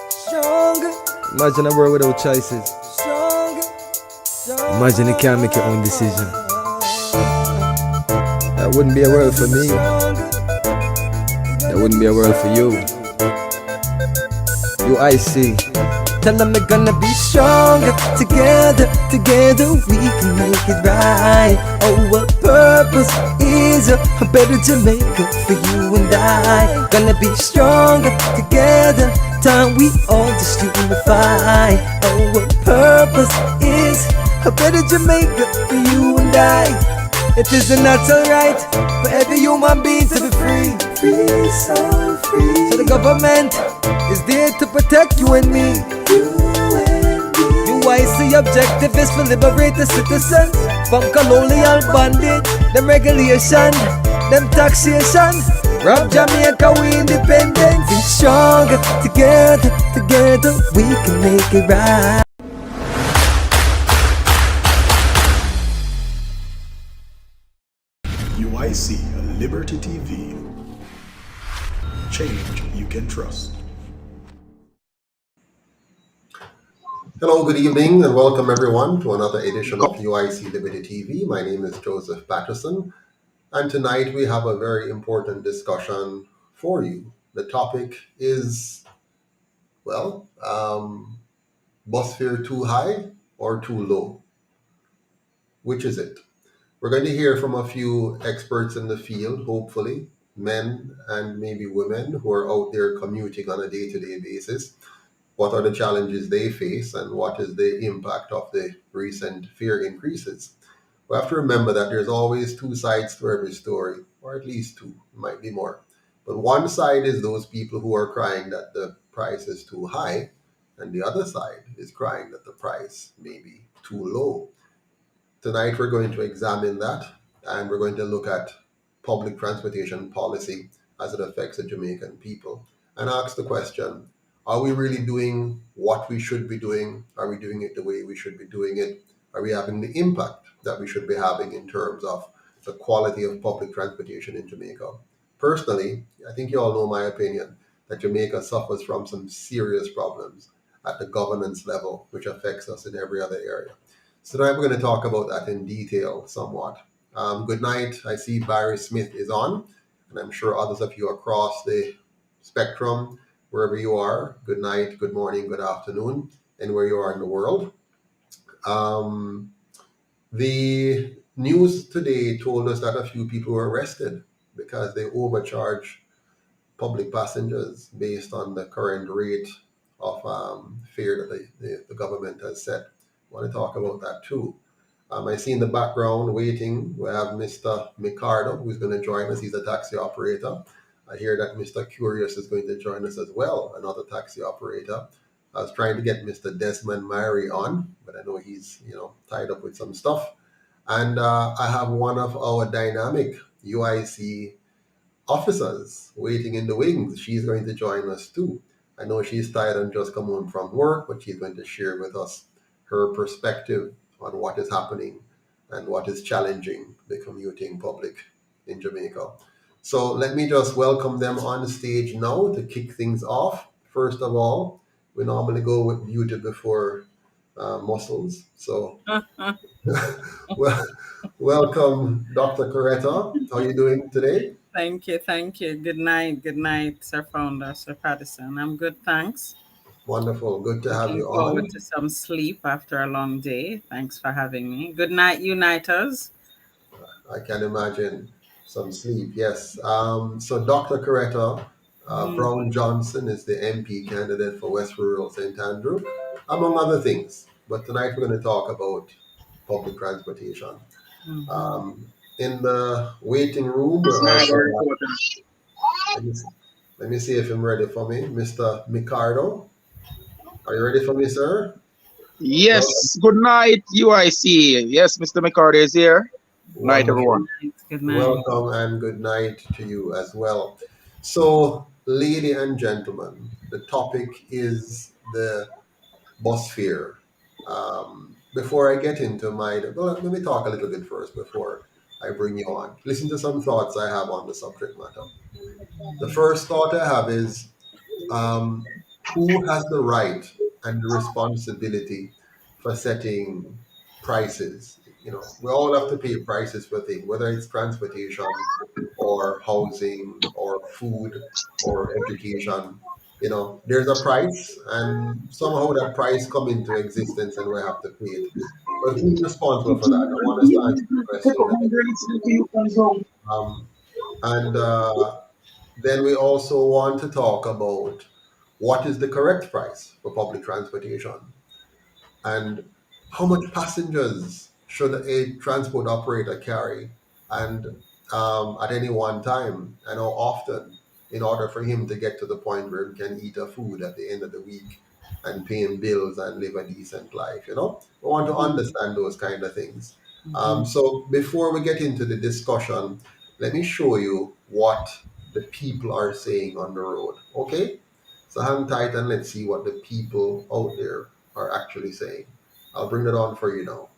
Stronger. Imagine a world without choices. Stronger. Imagine you can't make your own decision. That wouldn't be a world for me. That wouldn't be a world for you. UIC. Tell them we're gonna be stronger. Together we can make it right. Our purpose is a better Jamaica for you and I. Gonna be stronger together. Time we all just unify. Our purpose is a better Jamaica for you and I. It is a natural right for every human being to be free. Free, so free. So the government is there to protect you and me. UIC objective is to liberate the citizens from colonial bondage, them regulation, them taxation. Rob Jamaica, we independent. Be stronger together we can make it right. UIC Liberty TV. Change you can trust. Hello, good evening, and welcome everyone to another edition of UIC Liberty TV. My name is Joseph Patterson, and tonight we have a very important discussion for you. The topic is, bus fare too high or too low? Which is it? We're going to hear from a few experts in the field, hopefully, men and maybe women who are out there commuting on a day-to-day basis. What are the challenges they face and what is the impact of the recent fare increases? We have to remember that there's always two sides to every story, or at least two, might be more. But one side is those people who are crying that the price is too high, and the other side is crying that the price may be too low. Tonight we're going to examine that, and we're going to look at public transportation policy as it affects the Jamaican people, and ask the question, are we really doing what we should be doing? Are we doing it the way we should be doing it? Are we having the impact that we should be having in terms of the quality of public transportation in Jamaica? Personally, I think you all know my opinion that Jamaica suffers from some serious problems at the governance level, which affects us in every other area. So tonight we're going to talk about that in detail somewhat. Good night. I see Barry Smith is on, and I'm sure others of you across the spectrum, wherever you are, good night, good morning, good afternoon, and where you are in the world. The news today told us that a few people were arrested because they overcharge public passengers based on the current rate of fare that the government has set. I want to talk about that too. I see in the background waiting, we have Mr. Micardo, who's going to join us. He's a taxi operator. I hear that Mr. Curious is going to join us as well, another taxi operator. I was trying to get Mr. Desmond Myrie on, but I know he's tied up with some stuff. And I have one of our dynamic UIC officers waiting in the wings. She's going to join us too. I know she's tired and just come home from work, but she's going to share with us her perspective on what is happening and what is challenging the commuting public in Jamaica. So let me just welcome them on stage now to kick things off. First of all, we normally go with beauty before muscles. So welcome, Dr. Coretta. How are you doing today? Thank you. Good night, Sir Founder, Sir Patterson. I'm good, thanks. Wonderful. Good to have Looking you forward on. to some sleep after a long day. Thanks for having me. Good night, Uniters. I can imagine some sleep, yes. So Dr. Coretta Brown Johnson is the MP candidate for West Rural St. Andrew, among other things. But tonight we're going to talk about public transportation. In the waiting room, let me see if I'm ready for me. Mr. Micardo, are you ready for me, sir? Yes, good night, UIC. Yes, Mr. McCarty is here. Good night, everyone. Good night. Welcome and good night to you as well. So, lady and gentlemen, the topic is the bus fare. Before I get into let me talk a little bit first before I bring you on. Listen to some thoughts I have on the subject matter. The first thought I have is who has the right and the responsibility for setting prices? You know, we all have to pay prices for things, whether it's transportation or housing or food or education. You know, there's a price, and somehow that price come into existence, and we have to pay it. But who's responsible for that? I want us to answer the question. Um, and then we also want to talk about what is the correct price for public transportation and how much passengers should a transport operator carry and at any one time and how often in order for him to get to the point where he can eat a food at the end of the week and paying bills and live a decent life. You know, we want to understand those kind of things. So before we get into the discussion, let me show you what the people are saying on the road. Okay, so hang tight and let's see what the people out there are actually saying. I'll bring it on for you now.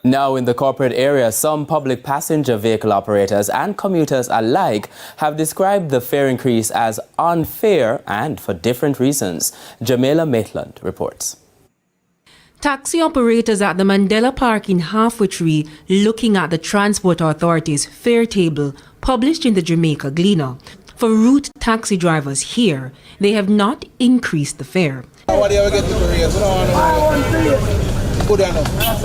Now in the corporate area, some public passenger vehicle operators and commuters alike have described the fare increase as unfair and for different reasons. Jamila Maitland reports. Taxi operators at the Mandela Park in Halfway Tree looking at the Transport Authority's fare table published in the Jamaica Gleaner. For route taxi drivers here, they have not increased the fare.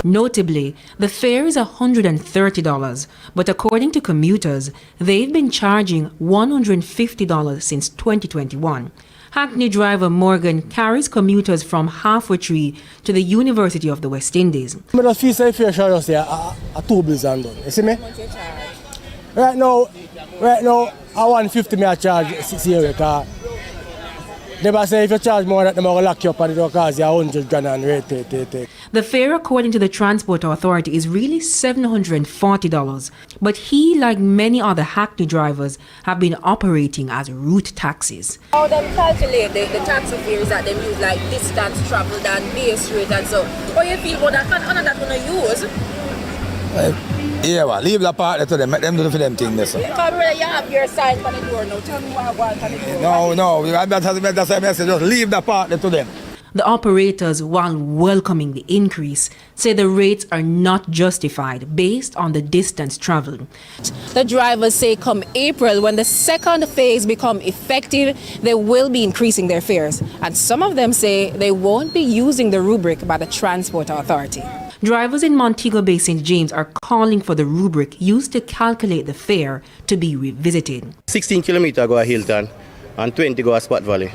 Notably, the fare is $130, but according to commuters, they've been charging $150 since 2021. Hackney driver Morgan carries commuters from Halfway Tree to the University of the West Indies. I just feel say fair charge a 2 bills and done. You see me? Right now, I 150 me I charge 6 years because they say if you charge more than them, I will lock you up and it will cost you 100 grand and rate take. The fare, according to the Transport Authority, is really $740, but he, like many other Hackney drivers, have been operating as route taxis. How them calculate the taxi fares that they use, like distance traveled and base rate and so. How you feel about that? None of that gonna use? Yeah, well, leave the part to them, let them do for them thing. Because you have your sign on the door now. Tell me what I want on the door. No, that's a message. Just leave the part to them. The operators, while welcoming the increase, say the rates are not justified based on the distance traveled. The drivers say come April, when the second phase become effective, they will be increasing their fares. And some of them say they won't be using the rubric by the Transport Authority. Drivers in Montego Bay St. James are calling for the rubric used to calculate the fare to be revisited. 16 kilometers go to Hilton and 20 go to Spot Valley.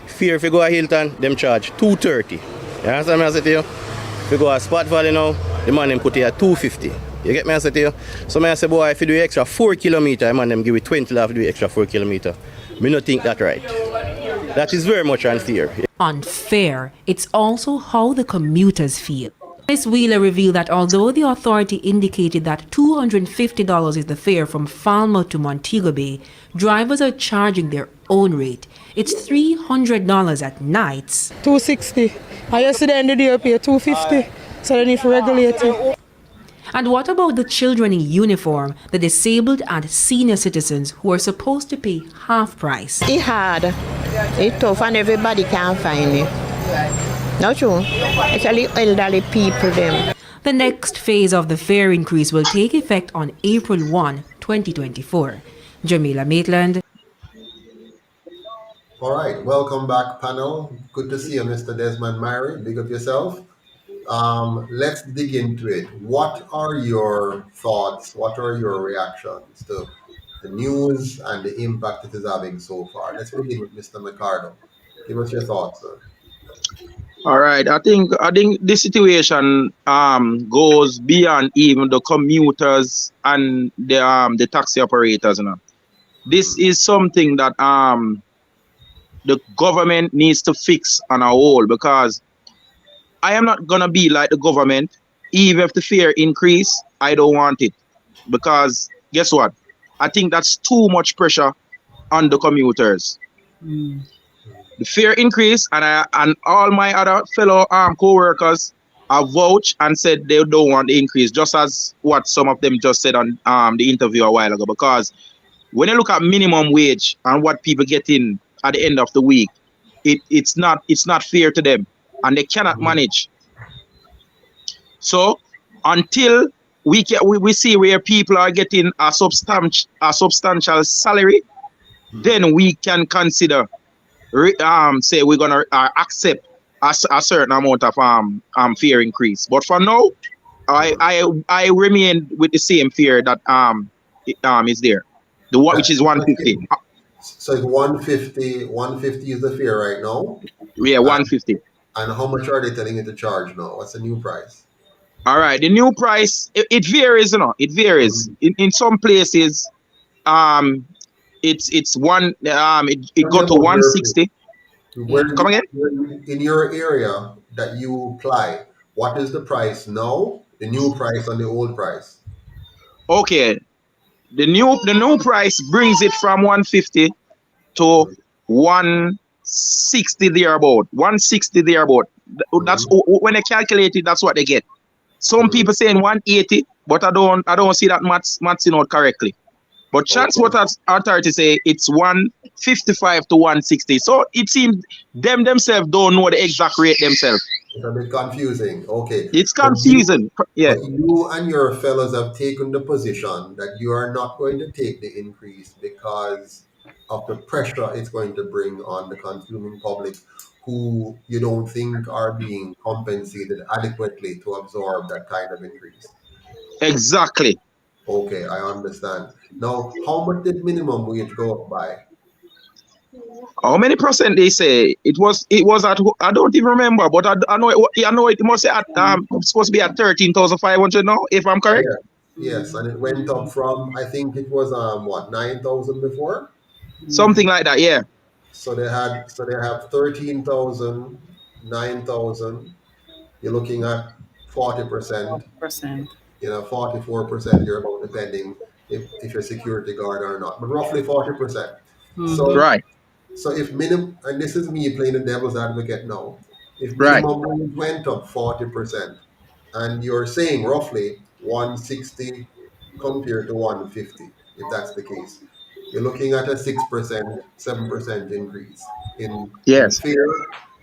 Fare if you go to Hilton, them charge $230. You understand me I say to you? If you go to Spot Valley now, the man them put you at $250. You get me I say to you? So I say, boy, if you do extra 4 kilometers, man them give you 20 to do extra 4 kilometers. Me not think that right. That is very much unfair. Unfair, it's also how the commuters feel. Ms. Wheeler revealed that although the authority indicated that $250 is the fare from Falmouth to Montego Bay, drivers are charging their own rate. It's $300 at nights. $260. I yesterday in the day pay $250. So they need to regulate it. And what about the children in uniform, the disabled and senior citizens who are supposed to pay half price? It's hard. It's tough and everybody can't find it. Not true. Especially elderly people them. The next phase of the fare increase will take effect on April 1, 2024. Jamila Maitland. All right, welcome back, panel. Good to see you, Mr. Desmond Myrie. Big up yourself. Let's dig into it. What are your thoughts? What are your reactions to the news and the impact it is having so far? Let's begin with Mr. McCardle. Give us your thoughts, sir. All right, I think this situation goes beyond even the commuters and the taxi operators. You know, this is something that the government needs to fix on a whole, because I am not gonna be like the government. Even if the fare increase, I don't want it, because guess what? I think that's too much pressure on the commuters. the fare increase, and all my other fellow co-workers have vouched and said they don't want the increase, just as what some of them just said on the interview a while ago. Because when you look at minimum wage and what people get in at the end of the week, it's not fair to them, and they cannot manage. So until we see where people are getting a substantial salary, then we can consider say we're gonna accept a certain amount of fare increase. But for now, I remain with the same fare that is there, which is 150. So it's 150. 150 is the fare right now. Yeah, 150. And how much are they telling you to charge now? What's the new price? All right, the new price it varies, you know. It varies. In some places, it's one. It go to 160. Come again? In your area that you apply, what is the price now? The new price and the old price? Okay, the new price brings it from 150 to 160 thereabout. 160 thereabout. That's when they calculate it. That's what they get. Some people saying 180, but I don't see that maths out correctly. But Transport Authority say it's 155 to 160. So it seems themselves don't know the exact rate themselves. It's a bit confusing. Okay. It's confusing. But you and your fellows have taken the position that you are not going to take the increase because of the pressure it's going to bring on the consuming public, who you don't think are being compensated adequately to absorb that kind of increase. Exactly. Okay, I understand. Now, how much did minimum wage go up by? How many percent they say? It was at, I don't even remember, but I know it must be at it's supposed to be at 13,500 now, if I'm correct. Yeah. Yes, and it went up from, I think it was 9,000 before? Something like that, yeah. So they have 13,000, 9,000. You're looking at 40%. 40%. 44% you're about, depending if you're a security guard or not, but roughly 40%. So right. So if minimum, and this is me playing the devil's advocate now, if minimum wage went up 40%, and you're saying roughly 160 compared to 150, if that's the case, you're looking at a 6%, 7% increase in fare,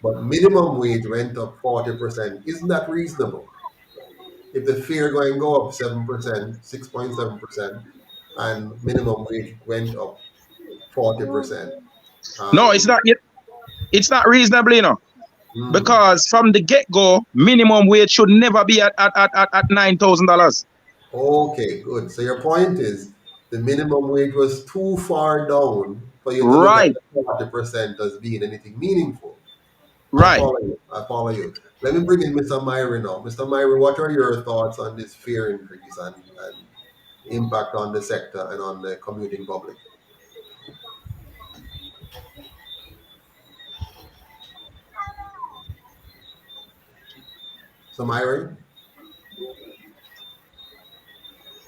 but minimum wage went up 40%. Isn't that reasonable? If the fare going to go up 7%, 6.7%, and minimum wage went up 40%. No, it's not. It's not reasonable, you know, because from the get-go, minimum wage should never be at $9,000. Okay, good. So your point is the minimum wage was too far down for you to look at the 40% as being anything meaningful. Right. I follow you. Let me bring in Mr. Myrie now. Mr. Myrie, what are your thoughts on this fare increase and impact on the sector and on the commuting public? So Myrie?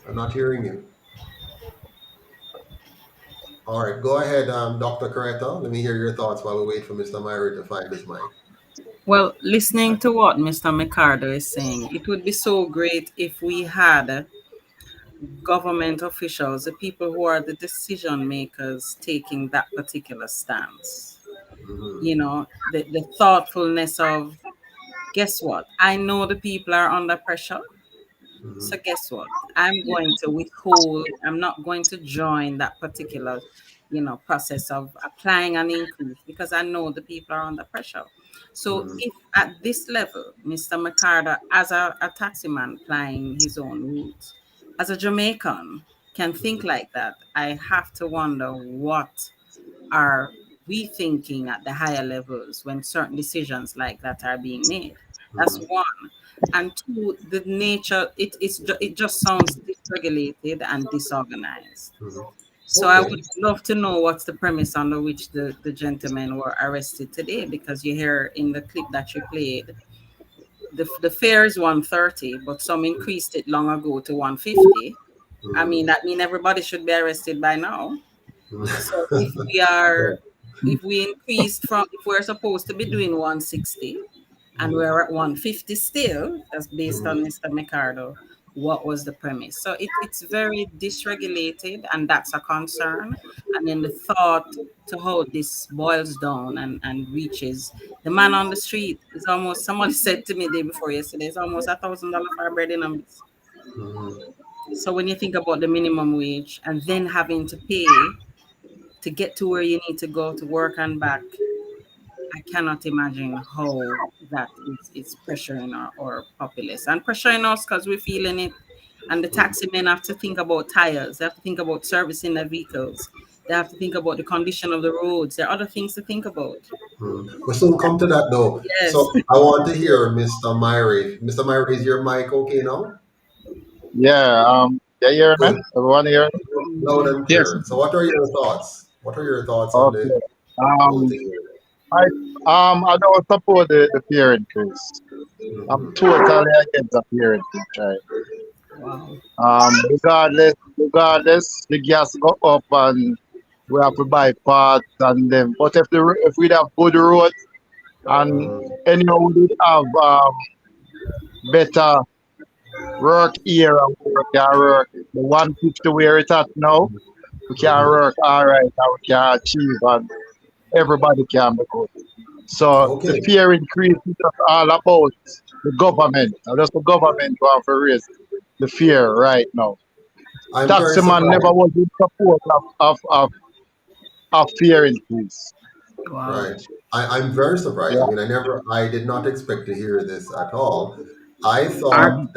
I'm not hearing you. All right, go ahead, Dr. Coretta. Let me hear your thoughts while we wait for Mr. Myrie to find his mic. Well, listening to what Mr. McCarter is saying, it would be so great if we had government officials, the people who are the decision makers, taking that particular stance. You know, the thoughtfulness of, guess what? I know the people are under pressure. So guess what? I'm going to withhold. I'm not going to join that particular, process of applying an increase because I know the people are under pressure. So if at this level, Mr. McCarter, as a taximan plying his own route, as a Jamaican, can think like that, I have to wonder what are we thinking at the higher levels when certain decisions like that are being made. That's one. And two, the nature, it just sounds dysregulated and disorganized. So I would love to know what's the premise under which the gentlemen were arrested today, because you hear in the clip that you played, the fare is 130, but some increased it long ago to 150. I mean, that means everybody should be arrested by now. So if we are if we increased from, if we're supposed to be doing 160 and we're at 150 still, that's based on Mr. Micardo, what was the premise? So it's very dysregulated, and that's a concern. And then the thought to how this boils down and reaches the man on the street is almost, somebody said to me the day before yesterday, it's almost $1,000 for bread and numbers. So when you think about the minimum wage and then having to pay to get to where you need to go to work and back, I cannot imagine how that is pressuring our populace and pressuring us because we're feeling it. And the taxi men have to think about tires. They have to think about servicing their vehicles. They have to think about the condition of the roads. There are other things to think about. We'll soon come to that though. Yes. So I want to hear Mr. Myrie. Mr. Myrie, is your mic okay now? Yeah, yeah, hear me? Everyone hear me? Loud and clear. So what are your thoughts? What are your thoughts on the whole thing? I don't support the fare increase. I'm totally against the fare increase, right? Regardless, the gas go up and we have to buy parts and them. But if we have good roads and anyhow we did have better work here and we can work the 150 where it's at now, we can work all right and we can achieve and everybody can be good. So the fare increase is just all about the government. Now just the government who have to raise the fare right now. Taximan never was in support of fare increase. Right. I'm very surprised. I mean, I did not expect to hear this at all. I thought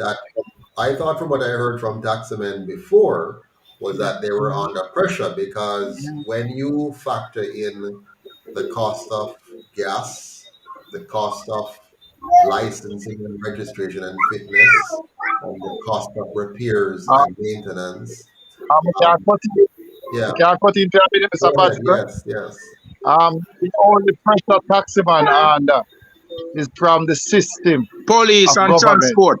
from what I heard from taximen before was that they were under pressure because when you factor in the cost of gas, the cost of licensing and registration and fitness, and the cost of repairs and maintenance. Can I cut into a minute, Mr. Patrick? Yes. The only pressure taximan under is from the system. Police and transport.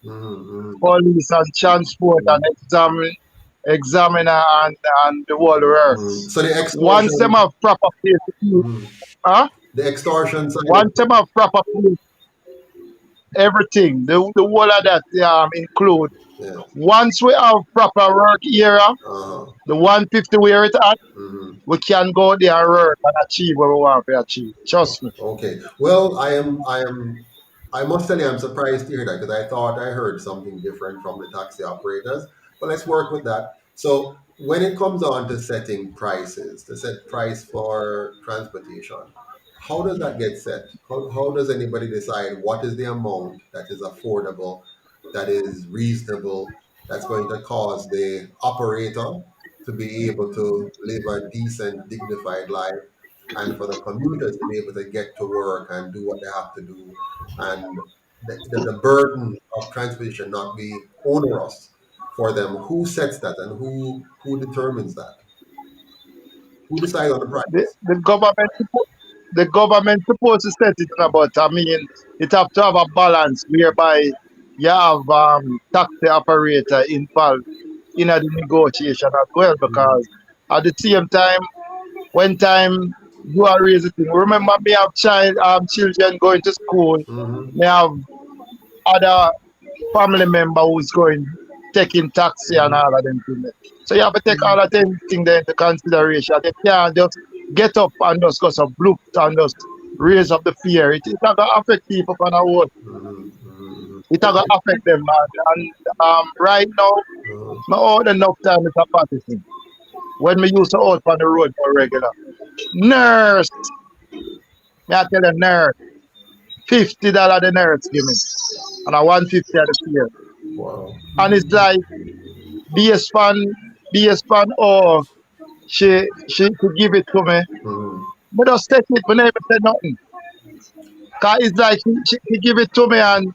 Police and transport and examiner and the whole works. So the extortion. Once them have proper place the extortion side. Once them have proper place, everything, the whole of that include. Once we have proper work area, the 150 where it at, we can go there and work and achieve what we want to achieve. Trust me. Okay. Well, I must tell you, I'm surprised to hear that because I thought I heard something different from the taxi operators. But let's work with that. So when it comes on to setting prices, to set price for transportation, how does that get set? How does anybody decide what is the amount that is affordable, that is reasonable, that's going to cause the operator to be able to live a decent, dignified life, and for the commuters to be able to get to work and do what they have to do, and the burden of transportation not be onerous for them? Who sets that and who determines that? Who decides on the price? The government supposed to set it about. I mean, it have to have a balance whereby you have taxi operator involved in the negotiation as well, because at the same time, when time you are raising, remember me have children going to school, me have other family member who's taking taxi and all of them things. So you have to take all of them things into consideration. They can't just get up and just go some bloop and just raise up the fare. It's not going to affect people on the road. It's not going to affect them, man. And right now, I own enough time with a Patterson. When we used to out on the road for regular. Nurse! I tell them, nurse. $50 the nurse give me. And I 150 at the fare. Wow. And it's like, BS or she give it to me. But just take it, but never say nothing. Cause it's like she give it to me and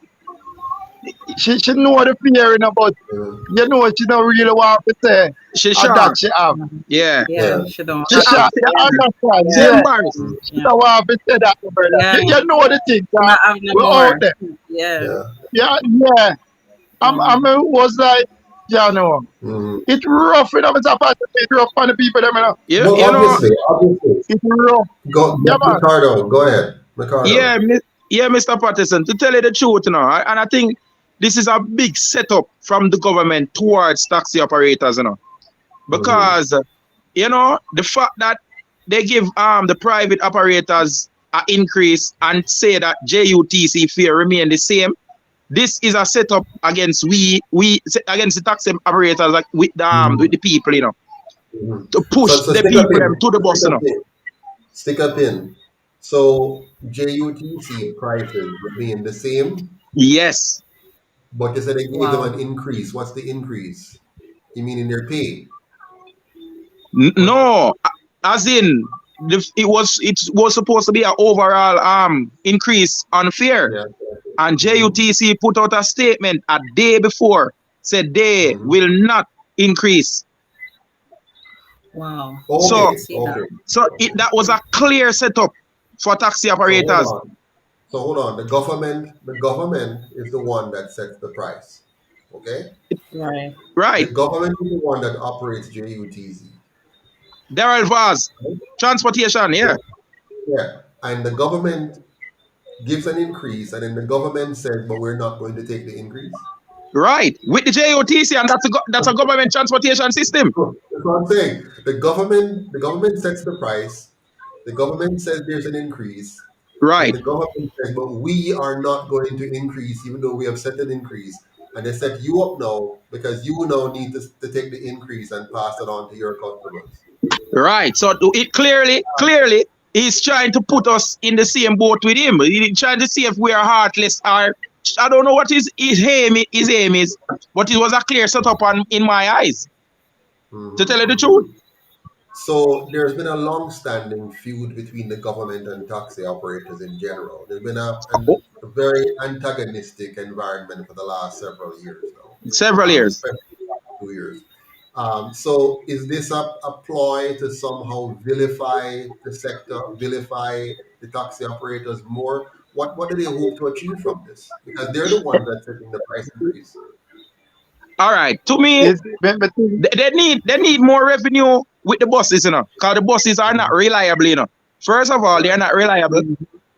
she know the fearing about, you know, she don't really want to say she that she have. Yeah, she don't. She understand. She embarrassed. She don't want to say that to her. You know the thing. We're out there. Yeah. I mean, was like, you know. It's rough, you know, Mr. Pat. It's rough for the people, them, you know. Yeah, Well, you know, obviously. It's rough. Go, Yeah, man. Ricardo, go ahead. Ricardo. yeah, Mr. Patterson, to tell you the truth, you know, and I think this is a big setup from the government towards taxi operators, you know, because you know the fact that they give the private operators an increase and say that JUTC fare remain the same. This is a setup against against the taxi operators, like with the people, you know, to push So the stick up people in. to the bus, Stick you up know. in. Stick up in. So JUTC prices remain the same, Yes. but you said they gave them Wow. an increase. What's the increase? You mean in their pay? No, as in it was supposed to be an overall increase on fare, and JUTC put out a statement a day before, said they will not increase. Wow. So Okay. that was a clear setup for taxi operators. So hold on. The government is the one that sets the price. Okay? Right. The government is the one that operates JUTC. Daryl Vaz, transportation, yeah. Yeah. And the government gives an increase, and then the government says, but we're not going to take the increase. Right. With the JOTC, and that's a government transportation system. That's what I'm saying. The government sets the price. The government says there's an increase. Right. And the government says, but we are not going to increase, even though we have set an increase. And they set you up now because you now need to take the increase and pass it on to your customers. Right. So it clearly he's trying to put us in the same boat with him. He's trying to see if we are heartless or I don't know what his aim is, but it was a clear setup in my eyes. To tell you the truth. So there's been a long-standing feud between the government and taxi operators in general. There's been a very antagonistic environment for the last several years now. Several years. Especially the last 2 years. So is this a ploy to somehow vilify the sector, vilify the taxi operators more? What do they hope to achieve from this? Because they're the ones that's setting the price increase. All right. To me, they need more revenue with the buses, you know, because the buses are not reliable, you know. First of all, they are not reliable.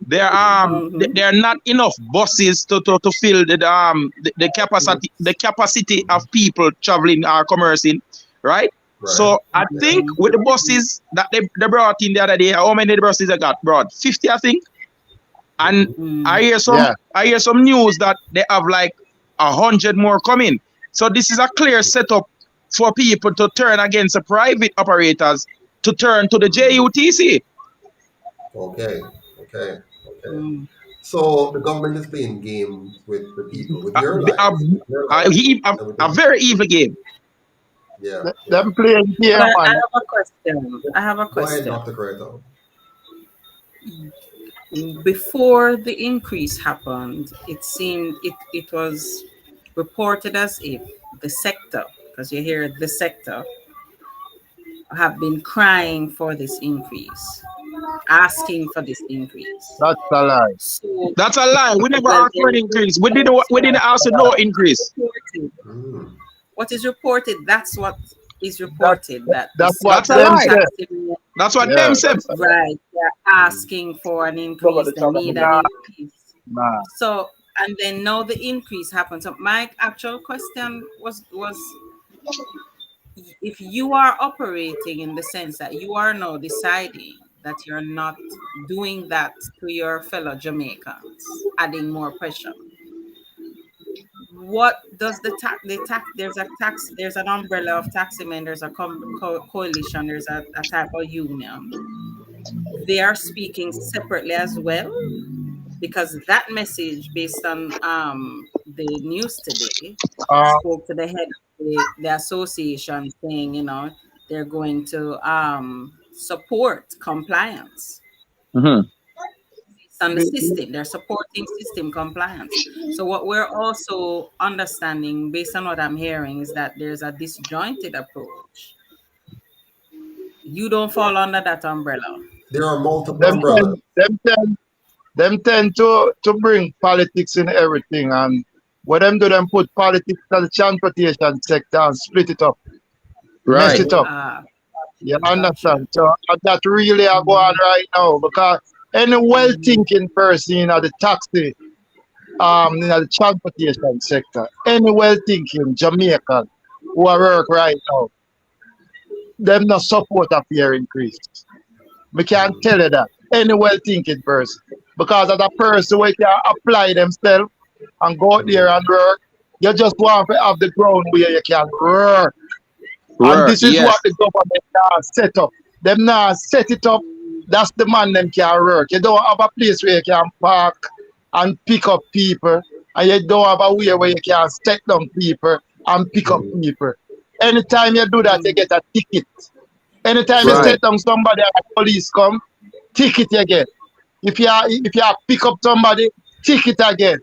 There are not enough buses to fill the capacity of people traveling or commercing, right? So I think with the buses that they brought in the other day, how many buses they got brought? 50, I think. And I hear some news that they have like 100 more coming. So this is a clear setup for people to turn against the private operators to turn to the JUTC. Okay. So the government is playing games with the people, with your lives. A very evil game. Yeah. Them playing game. I have a question. Go ahead, Dr. Corretto. Before the increase happened, it seemed it was reported as if the sector, because you hear the sector, have been crying for this increase, asking for this increase. That's a lie. So, that's a lie. We never asked for an increase. We didn't ask for no increase. What is reported? That's what is reported. That's a lie. That's what them said. Right. They're asking for an increase. They need an increase. So, and then now the increase happens. So my actual question was if you are operating in the sense that you are now deciding that you're not doing that to your fellow Jamaicans, adding more pressure, what does there's an umbrella of taxi men, there's a coalition, there's a type of union. They are speaking separately as well, because that message, based on the news today, spoke to the head of the association, saying, you know, they're going to support compliance. On the system, they're supporting system compliance. So what we're also understanding, based on what I'm hearing, is that there's a disjointed approach. You don't fall under that umbrella. There are multiple umbrellas. Them tend to bring politics in everything, and What them do, them put politics to the transportation sector and split it up, mess it up. You understand? So that really are going on right now because any well-thinking person in the taxi, in the transportation sector, any well-thinking Jamaican who are work right now, them not support a fare increase. We can tell you that. Any well-thinking person. Because as a person who can apply themselves and go out there and work, you just want to have the ground where you can work. And this is what the government has set up. Them now set it up, that's the man them can work. You don't have a place where you can park and pick up people. And you don't have a way where you can set down people and pick up people. Anytime you do that, you get a ticket. Anytime you set down somebody and the police come, ticket you get. If you pick up somebody, ticket again.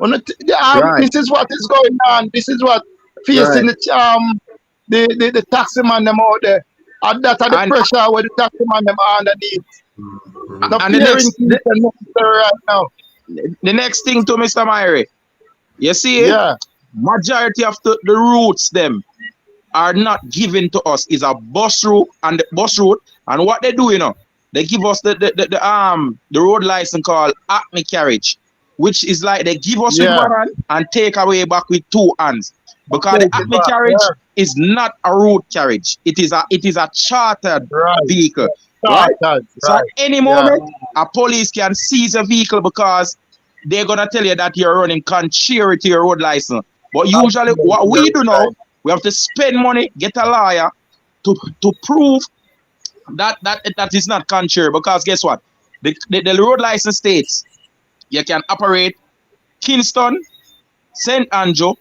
This is what is going on. This is what facing the taxi man them out there. And that are the pressure where the taxi man them are underneath. The next thing to Mr. Myrie, you see, majority of the routes them are not given to us is a bus route and the bus route, and what they do, they give us the road license called Acme carriage, which is like they give us with one hand and take away back with two hands. Because the Acme carriage is not a road carriage. It is a chartered vehicle. Right? So at any moment, a police can seize a vehicle because they're gonna tell you that you're running contrary to your road license. But usually what we do now, we have to spend money, get a lawyer to prove that is not contrary. Because guess what? The road license states you can operate Kingston, St. Andrew,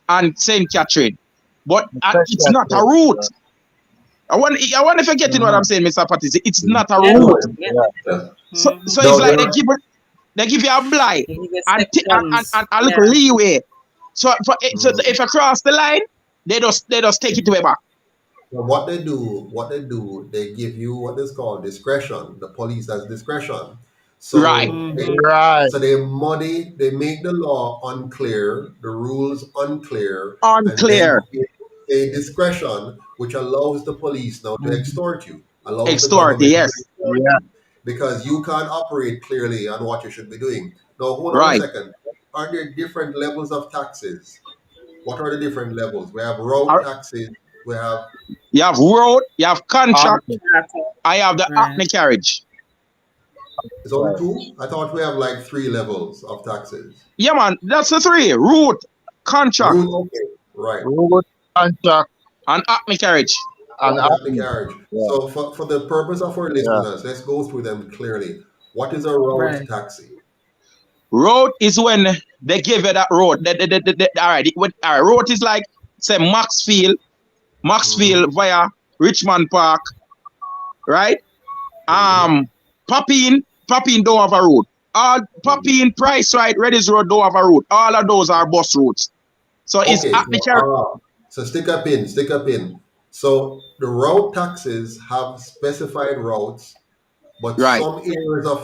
and St. Catherine. But it's not a route. I wonder if you're getting what I'm saying, Mr. Pattis. It's not a route. So it's like they give you a blight and a little leeway. So if you cross the line, they just take it way back. So what they do, they give you what is called discretion. The police has discretion. So so they make the law unclear, the rules unclear. And then a discretion which allows the police now to extort you. Because you can't operate clearly on what you should be doing. Now hold on a second. Are there different levels of taxes? What are the different levels? We have road taxes. You have road, you have contract, I have the Acme carriage. It's only two? I thought we have like 3 levels of taxes. Yeah, man, that's the 3. Route, contract. Right. Road, contract, and Acme carriage. And Acme carriage. So for the purpose of our listeners, let's go through them clearly. What is a road taxi? Road is when they give you that road. Road is like, say, Maxfield via Richmond Park, right? Papine don't have a road. All Papine, Price Right, Reddy's Road don't have a road. All of those are bus routes. So it's Acme carriage. So stick a pin. So the road taxes have specified routes, but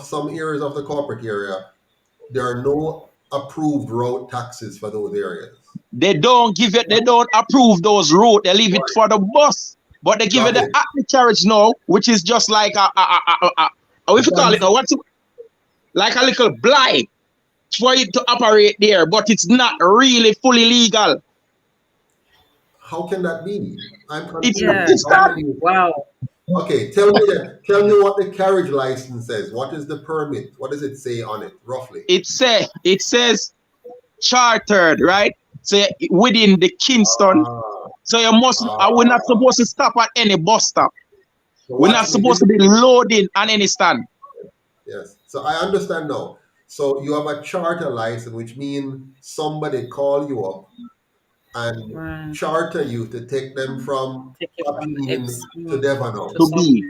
some areas of the corporate area, there are no approved road taxes for those areas. They don't approve those routes. They leave it for the bus. But they give it the Acme carriage now, which is just like if you call it now, like a little blind for it to operate there, but it's not really fully legal. How can that be? I'm confused. It's not. Wow. Okay, tell me what the carriage license says. What is the permit? What does it say on it, roughly? It says chartered, right? So within the Kingston. So you must. We're not supposed to stop at any bus stop. So we're not supposed to be loading on any stand. Yes. So I understand now. So you have a charter license, which means somebody call you up and charter you to take them from to Devon House. Okay?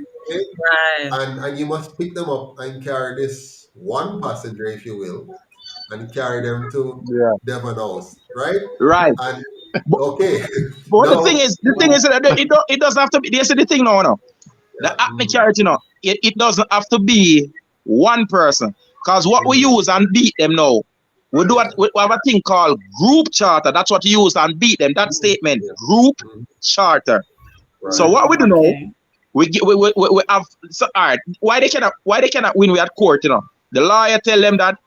And you must pick them up and carry this one passenger, if you will, and carry them to Devon House, right? Right. And okay. But the thing is that it doesn't have to be. This is the thing now. The Acme carriage, it doesn't have to be one person. Because what we use and beat them now We do we have a thing called group charter. That's what you use and beat them. That statement, group charter. Right. So what we do now, we have so, all right. Why they cannot win we at court, you know? The lawyer tell them that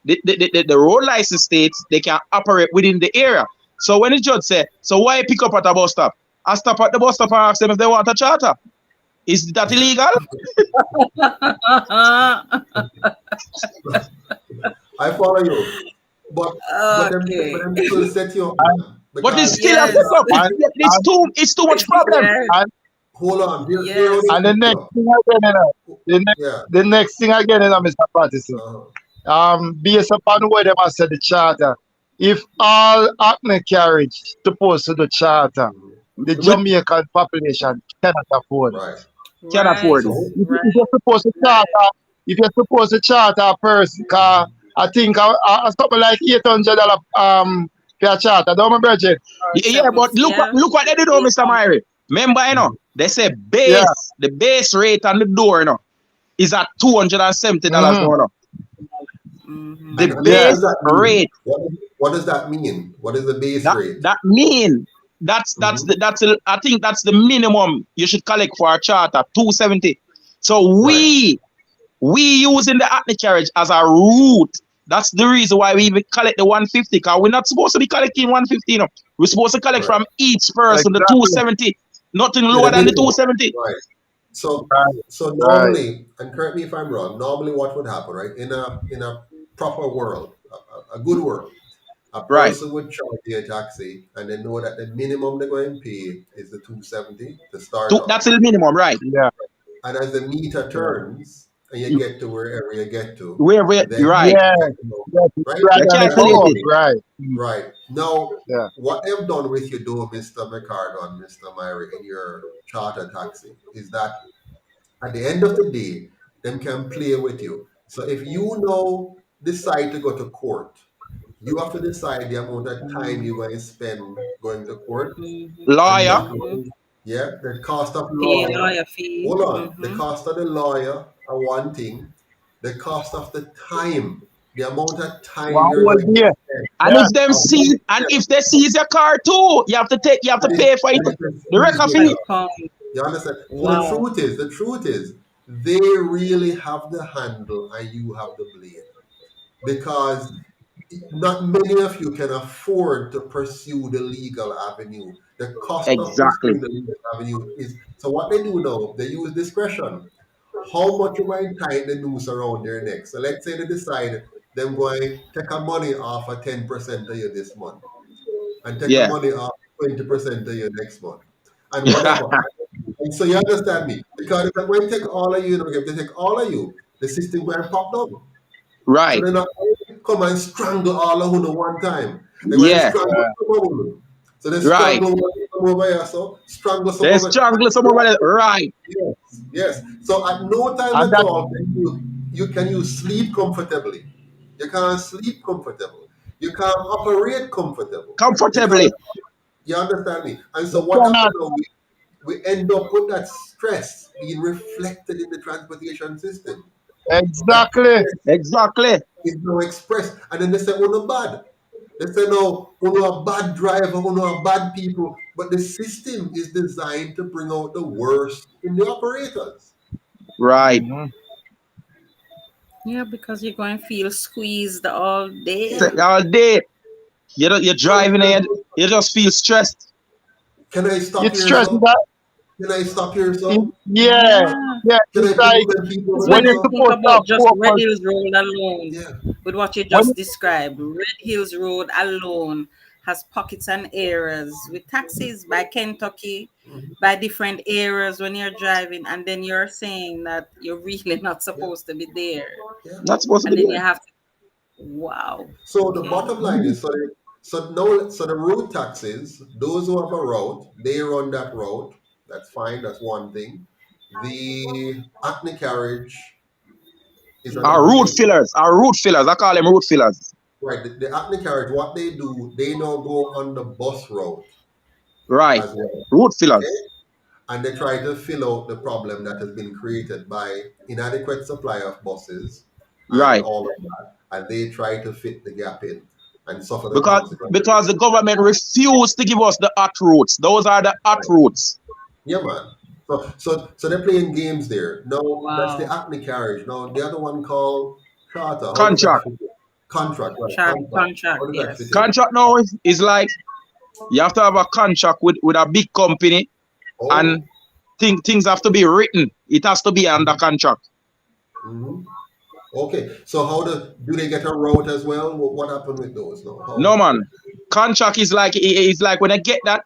the road license states they can operate within the area. So when the judge say, so why pick up at a bus stop? I stop at the bus stop and ask them if they want a charter. Is that illegal? I follow you. But them still set you up. But it's still a setup. It's too much problem. Hold on. And the next thing the next thing again, Mr. Patterson. Based upon what them have said the charter, if all acne carriage supposed to the charter, the Jamaican population cannot afford it. Cannot afford it. If you're supposed to charter a person, car, I think something like $800 per charter. Don't remember, Jay? Yeah, but look what they did, Mr. Myrie. Remember, you know, they say base, the base rate on the door, you know, is at $270 now. The base rate. What does that mean? What is the base rate? That mean I think that's the minimum you should collect for a charter, $270. So we using the acne carriage as a route. That's the reason why we even collect the 150, because we're not supposed to be collecting 150, you know. We're supposed to collect from each person the 270, nothing lower than the 270. Right. So normally, and correct me if I'm wrong, normally what would happen, right? In a proper world, a good world, a person would charge a taxi and they know that the minimum they're going to pay is the 270 to start. That's the minimum, right? Yeah. And as the meter turns and you get to wherever you get to, right. Right. Now, what they've done with you, though, Mr. McCardo and Mr. Myrie, in your charter taxi, is that at the end of the day, them can play with you. So if you now decide to go to court, you have to decide the amount of time you're going to spend going to court. Lawyer. Yeah, the cost of lawyer fee. Hold on. The cost of the lawyer are one thing. The cost of the time, the amount of time you're going to spend. And if they seize your car too, you have to pay for it. The record fee. You understand? Wow. So the truth is, they really have the handle and you have the blade. Because not many of you can afford to pursue the legal avenue. The cost of pursuing the legal avenue is, so what they do now, they use discretion. How much you might tie the noose around their neck. So let's say they decide they're going to take a money off of 10% of you this month and take a money off 20% of you next month and whatever. And so you understand me? Because if I'm going to take all of you, if they take all of you, the system going to pop down. Right. So they're not come and strangle all of you one time. They're going to strangle some of you. So they strangle some over here, so strangle some over strangle some over there. Right. Yes. So at no time at all can you sleep comfortably. You can't sleep comfortable. You can't operate comfortably. You understand me? And so what happens, we end up with that stress being reflected in the transportation system. Exactly. It's no express. And then they say, oh, no bad. They say, no, a bad driver, a bad people. But the system is designed to bring out the worst in the operators. Right. Yeah, because you're going to feel squeezed all day. All day. You're driving and you just feel stressed. Can I stop here? Can I stop here, so? Yeah. It's like when you think about just Red Hills Road alone, with what you just described, Red Hills Road alone has pockets and areas with taxis by Kentucky, by different areas when you're driving, and then you're saying that you're really not supposed to be there. Not supposed to be there. You have to. Wow. So the bottom line is, so the road taxis, those who have a route, they run that route. That's fine. That's one thing. The acne carriage is our route fillers. I call them route fillers. Right. The acne carriage, what they do, they now go on the bus route. Right. As well. Route fillers. Okay? And they try to fill out the problem that has been created by inadequate supply of buses. Right. And all of that. and they try to fit the gap in and suffer the consequences. Because the government refused to give us the hot routes. Those are the hot routes. Yeah, man. So they're playing games there. No, that's the Wow. acne carriage. Now the other one called charter. How does that Contract. fit in? Contract, right? Contract, How does that fit yes. in? Contract now is like you have to have a contract with a big company, and things have to be written. It has to be under contract. Okay, so do they get a route as well? What happened with those? No, man. Contract is like when I get that,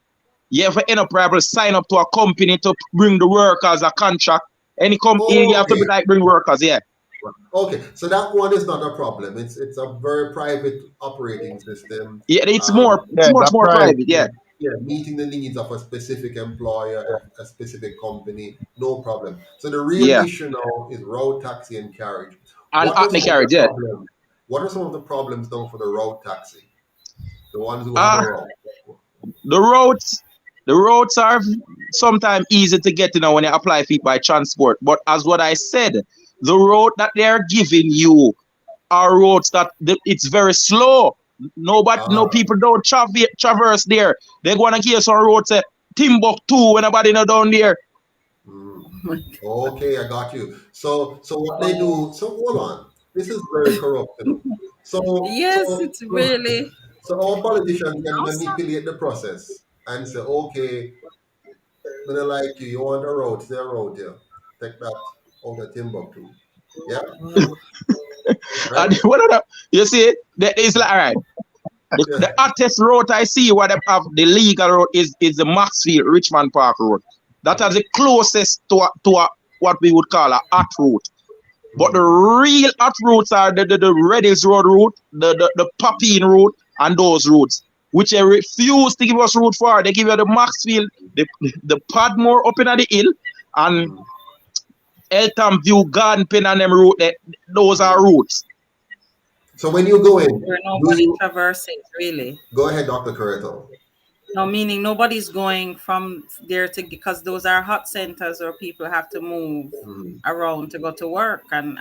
you have to end up able to sign up to a company to bring the workers a contract. Any company you have to be like bring workers, yeah. Okay, so that one is not a problem. It's a very private operating system. Yeah, it's much more private, yeah. Yeah, meeting the needs of a specific employer, a specific company, no problem. So the real issue now is road taxi and carriage. And acne carriage, yeah. What are some of the problems now for the road taxi? The ones who have a route. The roads are sometimes easy to get, when you apply for it by transport. But as what I said, the road that they are giving you are roads that it's very slow. No people don't traverse there. They're going to give some roads at Timbuktu when nobody not down there. Okay, I got you. So what they do? So hold on. This is very corrupt. So yes, it's really. So our politicians can manipulate the process and say, okay, when I like you want a road, say a road here. Take that out of Timbuktu. Yeah. Right? You see, it's like, all right. The hottest road I see what they have, the legal road, is the Maxfield Richmond Park Road. That is the closest to what we would call a hot route. But the real hot routes are the Reddills Road route, the Papine route, and those routes, which they refuse to give us route for. They give you the Maxfield, the Padmore up in the hill, and Eltham View, Garden Pen, and them route. Those are routes. So when you go in, nobody traversing really. Go ahead, Dr. Corretto. No, meaning nobody's going from there because those are hot centers where people have to move around to go to work and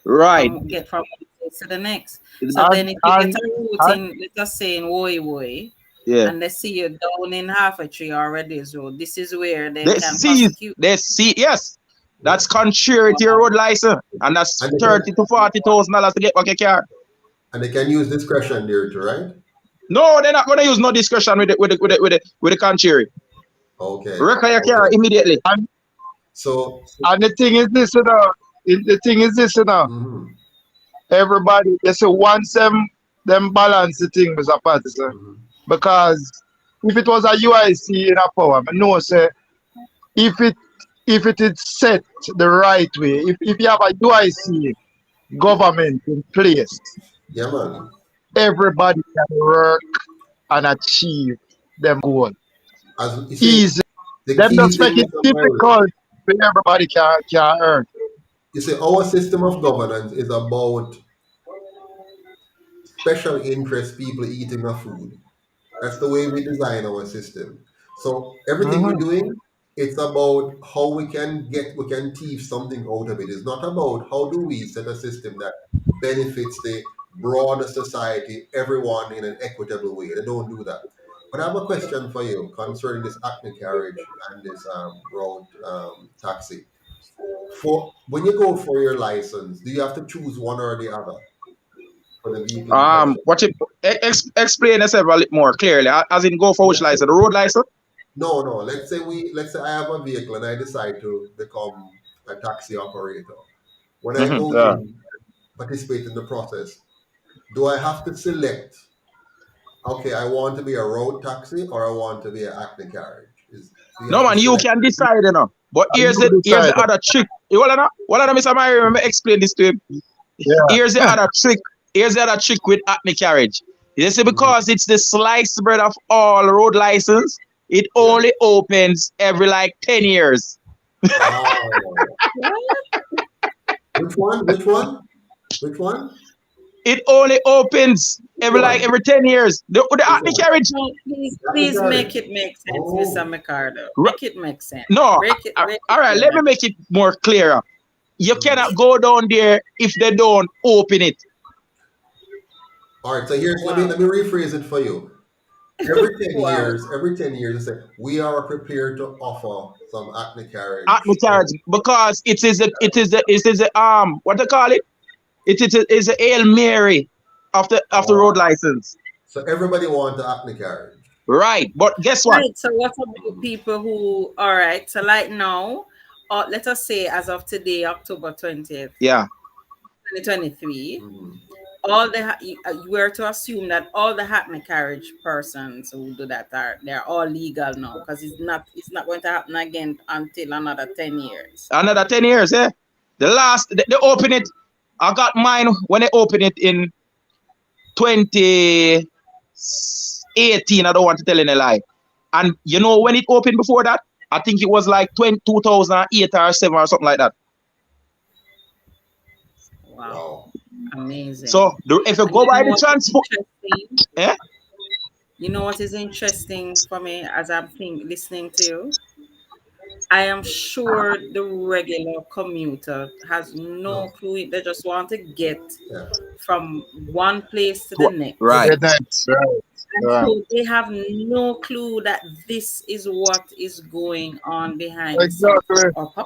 right, get from one place to the next. So then if you get a route in, let us say in Woy, and they see you down in Half a Tree already, so this is where they can prosecute. Yes. That's contrary to your road license, and that's $30,000 to $40,000 to get back a car. And they can use discretion there too, right? No, they're not going to use no discretion with the contrary. Okay. Require your car immediately. And the thing is this, everybody, they say once them balance the thing with a partisan, because if it was a UIC in a power, I know say if it is set the right way, if you have a UIC government in place, everybody can work and achieve them goal. Easy. Them just make it difficult for everybody can earn. You see, our system of governance is about special interest people eating our food. That's the way we design our system. So everything we're doing, it's about how we can thief something out of it. It's not about how do we set a system that benefits the broader society, everyone in an equitable way. They don't do that. But I have a question for you concerning this acne carriage and this road taxi. For when you go for your license, do you have to choose one or the other for the vehicle? Explain yourself a little more clearly. As in, go for which license? The road license? No. Let's say I have a vehicle and I decide to become a taxi operator. When I go to participate in the process, do I have to select? Okay, I want to be a road taxi or I want to be an acne carriage. No man, you can decide, But here's the other trick. What I Mr. Mary, remember explain this to him. Yeah. Here's the other trick. Here's the other trick with acne carriage. You see, because it's the sliced bread of all road license, it only opens every 10 years. Which one? It only opens every 10 years. The acne carriage. Please make it make sense, Mr. McCardo. Make it make sense. No. All right, let me make it more clearer. You cannot go down there if they don't open it. All right, so here's Wow. let me rephrase it for you. Every 10 Wow. years, I say we are prepared to offer some acne carriage. Acme carriage, because what they call it? It is a Hail Mary of the road license. So everybody wants the acne carriage. Right, but guess what? Right. So what about people who? All right. So like now, or let us say as of today, October 20th, Yeah. 2023. All the you were to assume that all the Hackney carriage persons who do that they're all legal now, because it's not going to happen again until another 10 years. Another 10 years, eh? They open it. I got mine when they opened it in 2018. I don't want to tell any lie. And you know when it opened before that? I think it was like 2008 or 7 or something like that. Wow. Amazing. So if you go by the transport, yeah. You know what is interesting for me as I'm listening to you? I am sure the regular commuter has no clue. They just want to get from one place to the next. Right. So they have no clue that this is what is going on behind the scenes.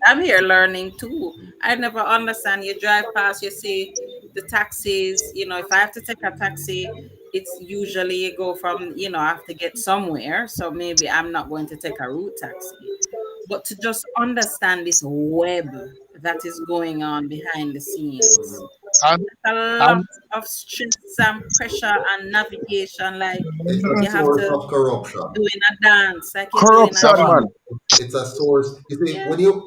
I'm here learning too. I never understand. You drive past, you see the taxis. You know, if I have to take a taxi, it's usually you go from, I have to get somewhere. So maybe I'm not going to take a route taxi. But to just understand this web that is going on behind the scenes. A lot of stress and pressure and navigation, like you have to of corruption. doing a dance, like corruption, man. It's a source. You see, when you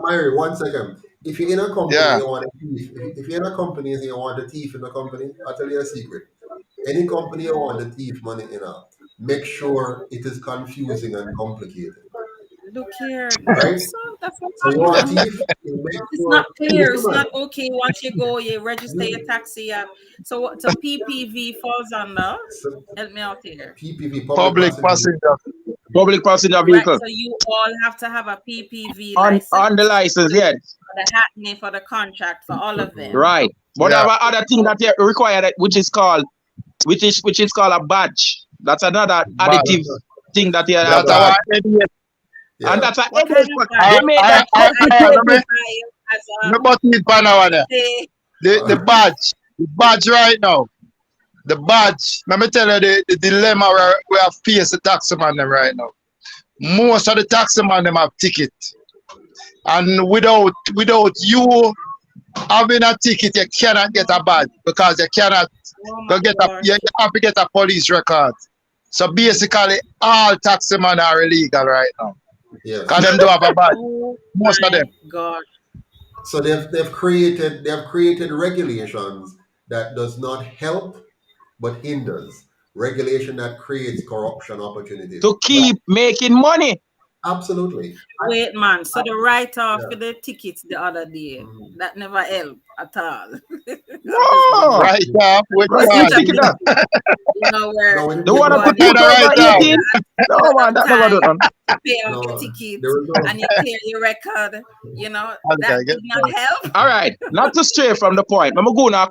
Mary, 1 second. If you're in a company, you want a thief. If you're in a company and you want a thief in the company, I'll tell you a secret. Any company you want a thief money in, make sure it is confusing and complicated. Look here, right? That's so you want a thief, it's not clear. It's not okay. Once you go, you register your taxi app. So PPV falls under. Help me out here. PPV, public passenger vehicle. Right, so you all have to have a PPV license. On the license, yes. For the Hackney, for the contract, for all of them. Right. But there are other thing that you require, which is called a badge. That's another additive thing that you have to have. And that's a they made that complicated. The badge right now. The badge. Let me tell you the dilemma we have faced the taxman them right now. Most of the taxman them have ticket. And without you having a ticket, you cannot get a badge because you cannot you have to get a police record. So basically all taxmen are illegal right now. Yeah. Because them do have a badge. Most of them. God. So they've created regulations that does not help but hinders. Regulation that creates corruption opportunities. To keep making money. Absolutely. Wait, man. So the write-off for the tickets the other day, that never helped at all. No. Write-off with the you know where the one put you right 18. No man, that never done. Pay off your ticket and you clear your record. You know that did not help. All right, not to stray from the point. I'm going to a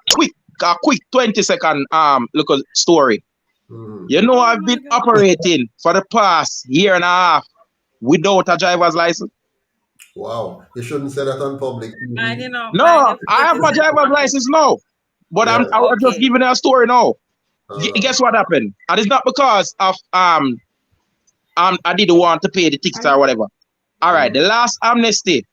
quick 20-second look at story. You know, I've been operating for the past year and a half without a driver's license. Wow, you shouldn't say that on public. No, I have my driver's license now, but I was just giving a story now. Guess what happened? And it's not because of I didn't want to pay the tickets or whatever. All right, the last amnesty,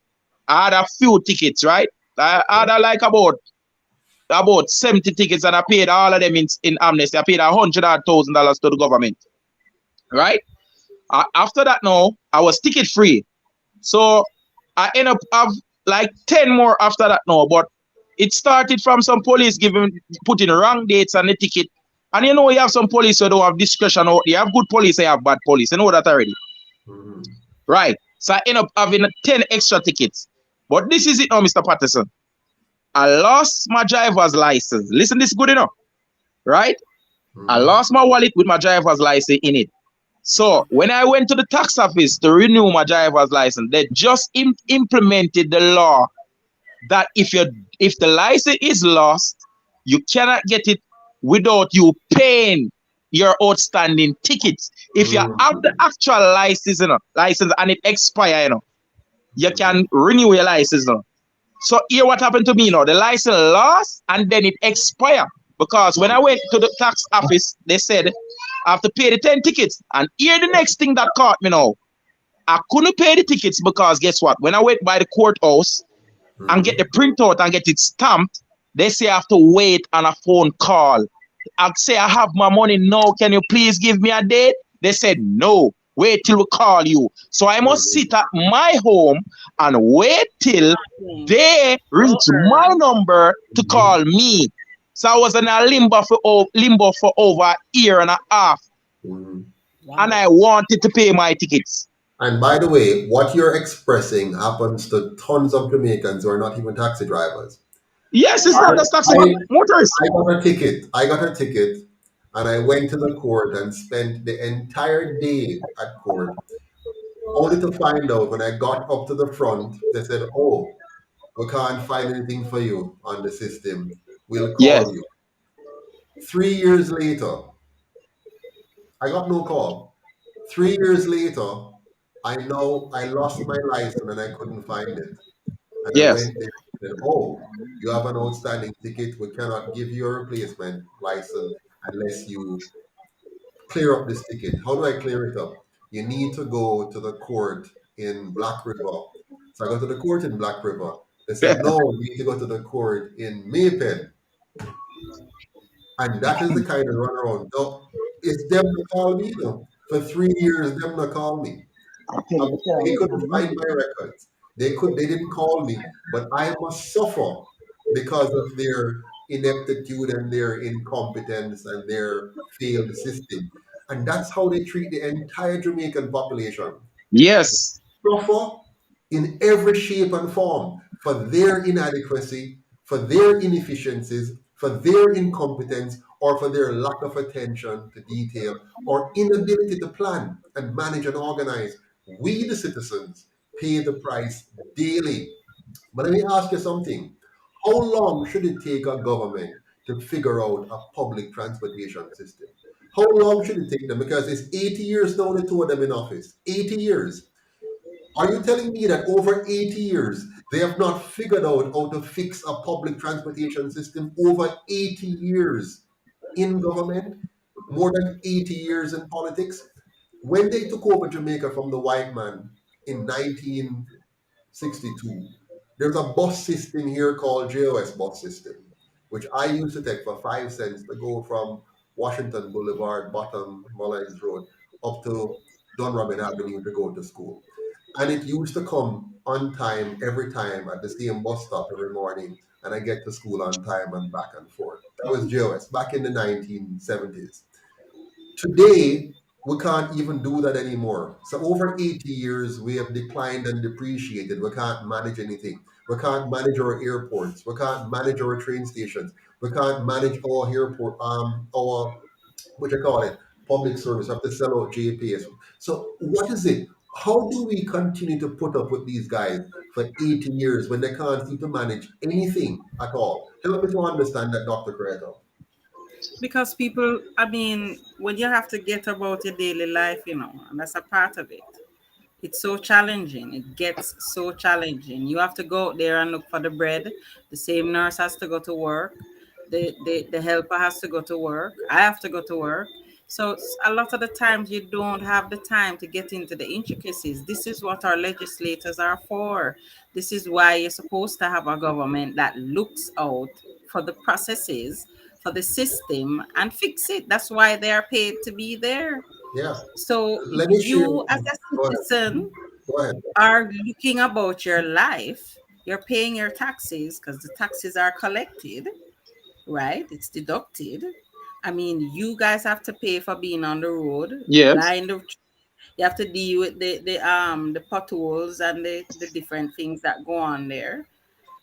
I had a few tickets, right? I had like about 70 tickets, and I paid all of them in amnesty. I paid $100,000 to the government, right? After that, now I was ticket free, so I end up have like 10 more after that now. But it started from some police putting wrong dates on the ticket, and you know you have some police who don't have discretion. Or you have good police, you have bad police. You know that already, right? So I end up having 10 extra tickets. But this is it now, Mr. Patterson. I lost my driver's license. Listen, this is good enough, right? I lost my wallet with my driver's license in it. So when I went to the tax office to renew my driver's license, they just implemented the law that if the license is lost, you cannot get it without you paying your outstanding tickets. If you have the actual license, license and it expire, you can renew your license. So here what happened to me the license lost and then it expired. Because when I went to the tax office, they said I have to pay the 10 tickets. And here the next thing that caught me now. I couldn't pay the tickets because guess what? When I went by the courthouse and get the printout and get it stamped, they say I have to wait on a phone call. I say I have my money now. Can you please give me a date? They said no. Wait till we call you. So I must sit at my home and wait till they reach my number to call me. So I was in a limbo for over a year and a half. And I wanted to pay my tickets. And by the way, what you're expressing happens to tons of Jamaicans who are not even taxi drivers. Yes, it's not just taxi motorists. I got a ticket, and I went to the court and spent the entire day at court, only to find out when I got up to the front, they said, "Oh, we can't find anything for you on the system. We'll call you." 3 years later, I got no call. 3 years later, I lost my license and I couldn't find it. And I went there and said, "Oh, you have an outstanding ticket. We cannot give you a replacement license unless you clear up this ticket." How do I clear it up? You need to go to the court in Black River. So I go to the court in Black River. They said, "No, you need to go to the court in Maypen." And that is the kind of runaround. No, it's them to call me. For 3 years, them to call me. They couldn't find my records. They didn't call me, but I must suffer because of their ineptitude and their incompetence and their failed system. And that's how they treat the entire Jamaican population. Yes. Suffer in every shape and form for their inadequacy, for their inefficiencies, for their incompetence, or for their lack of attention to detail or inability to plan and manage and organize. We, the citizens, pay the price daily. But let me ask you something. How long should it take a government to figure out a public transportation system? How long should it take them? Because it's 80 years now, the two of them in office. 80 years. Are you telling me that over 80 years, they have not figured out how to fix a public transportation system? Over 80 years in government, more than 80 years in politics. When they took over Jamaica from the white man in 1962, there's a bus system here called JOS bus system, which I used to take for 5 cents to go from Washington Boulevard, bottom Mullins Road, up to Dunrobin Avenue to go to school. And it used to come on time every time at the same bus stop every morning, and I get to school on time and back and forth. That was JOS back in the 1970s. Today, we can't even do that anymore. So over 80 years, we have declined and depreciated. We can't manage anything. We can't manage our airports. We can't manage our train stations. We can't manage our airport, public service. We have to sell out JPS. So what is it? How do we continue to put up with these guys for 80 years when they can't seem to manage anything at all? Help me to understand that, Dr. Creator. Because people, when you have to get about your daily life, and that's a part of it. It's so challenging. It gets so challenging. You have to go out there and look for the bread. The same nurse has to go to work. The helper has to go to work. I have to go to work. So a lot of the times you don't have the time to get into the intricacies. This is what our legislators are for. This is why you're supposed to have a government that looks out for the processes, for the system, and fix it. That's why they are paid to be there. Yeah. So you as a citizen are looking about your life. You're paying your taxes because the taxes are collected, right? It's deducted. You guys have to pay for being on the road. Yes. You have to deal with the potholes and the different things that go on there.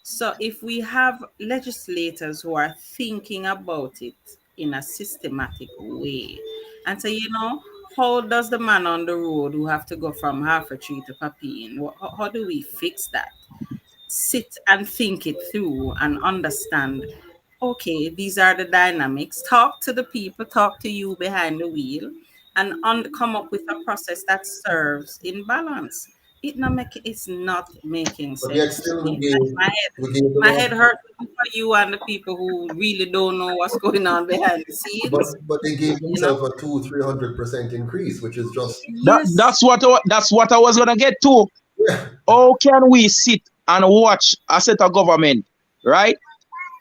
So if we have legislators who are thinking about it in a systematic way and say, how does the man on the road who have to go from Half-a-Tree to Papine, how do we fix that? Sit and think it through and understand okay, these are the dynamics. Talk to the people, talk to you behind the wheel, and come up with a process that serves in balance. It's not making But yet sense to still me. Like we gave my them head hurt for you and the people who really don't know what's going on behind the scenes. but they gave You know? themselves a 200-300% increase, which is just Yes. That's what I was gonna get to. How can we sit and watch a set of government, right?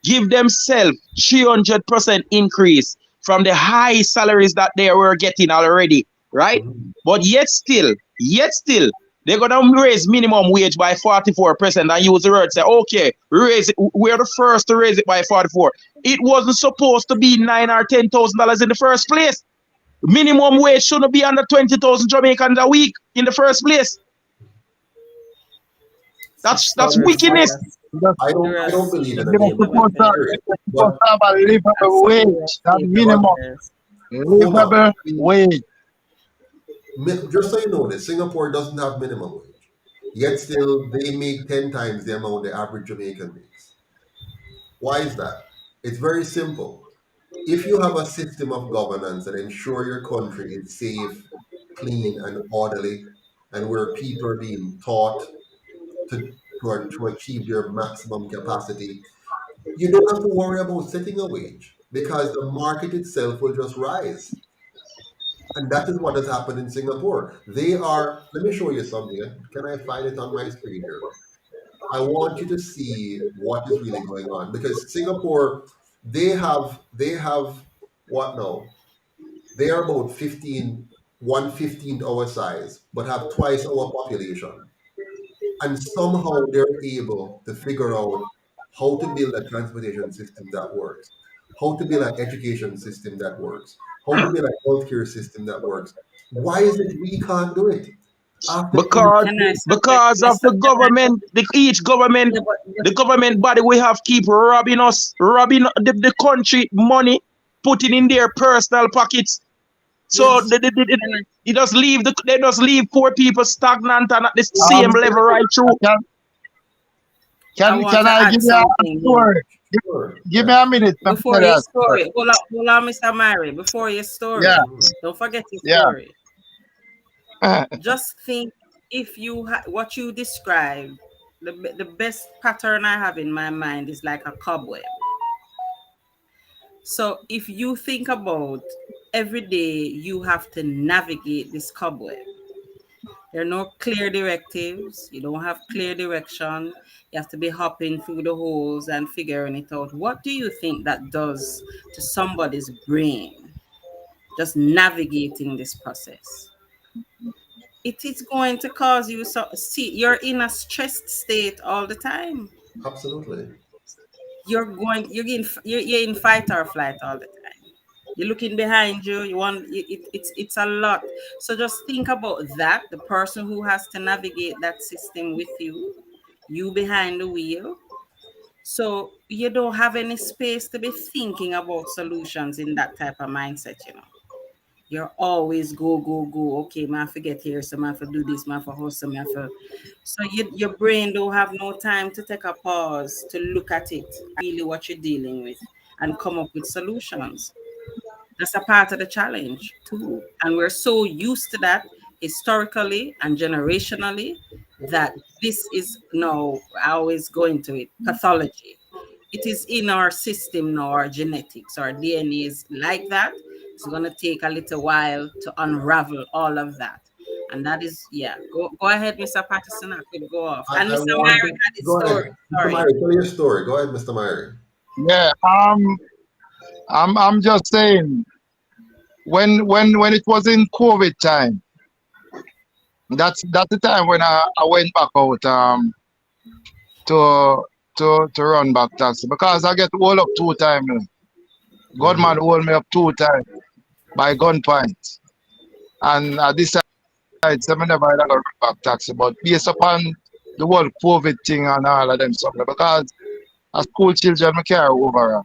Give themselves 300% increase from the high salaries that they were getting already, right? But yet still, they're gonna raise minimum wage by 44% and use the word say, okay, raise it. We're the first to raise it by 44. It wasn't supposed to be $9,000 or $10,000 in the first place. Minimum wage shouldn't be under 20,000 Jamaicans a week in the first place. That's wickedness. I don't believe in a They're supposed to have a livable wage, that minimum livable wage. Just so you know this, Singapore doesn't have minimum wage. Yet still they make 10 times the amount the average Jamaican makes. Why is that? It's very simple. If you have a system of governance that ensure your country is safe, clean, and orderly, and where people are being taught to achieve their maximum capacity, you don't have to worry about setting a wage because the market itself will just rise. And that is what has happened in Singapore. Let me show you something. Can I find it on my screen here? I want you to see what is really going on because Singapore, they have what now? They are about 1/15 our size, but have twice our population. And somehow they're able to figure out how to build a transportation system that works, how to build an education system that works, how to build a healthcare system that works. Why is it we can't do it? Because of the government, the government body we have keep robbing the country money, putting in their personal pockets. So they just leave poor people stagnant and at the same level right through. Can I give you a story? Give me a minute. Before your story, hold on, Mr. Mary. Before your story, don't forget your story. Just think, if you what you described, the best pattern I have in my mind is like a cobweb. So if you think about every day you have to navigate this cobweb, there are no clear directives, you don't have clear direction, you have to be hopping through the holes and figuring it out. What do you think that does to somebody's brain, just navigating this process? It is going to cause you you're in a stressed state all the time. Absolutely. You're in fight or flight all the time. You're looking behind you. It's a lot. So just think about that. The person who has to navigate that system with you behind the wheel. So you don't have any space to be thinking about solutions in that type of mindset, You're always go. Okay, man, forget here, so man, for do this, man, for hustle, man, for. So your brain don't have no time to take a pause to look at it, really what you're dealing with, and come up with solutions. That's a part of the challenge too, and we're so used to that historically and generationally that this is now. I always go into it, pathology. It is in our system now, our genetics, our DNA is like that. It's going to take a little while to unravel all of that. And that is, go ahead, Mr. Patterson. I could go off. And Mr. Myrie had his story. Mr. Myrie, tell your story. Go ahead, Mr. Myrie. Yeah, I'm just saying, when it was in COVID time, that's the time when I went back out to run back taxi because I get hold up 2 times now. Godman hold me up 2 times by gunpoint. And I decided I never had a run back taxi, but based upon the whole COVID thing and all of them stuff, because as school children I carry over.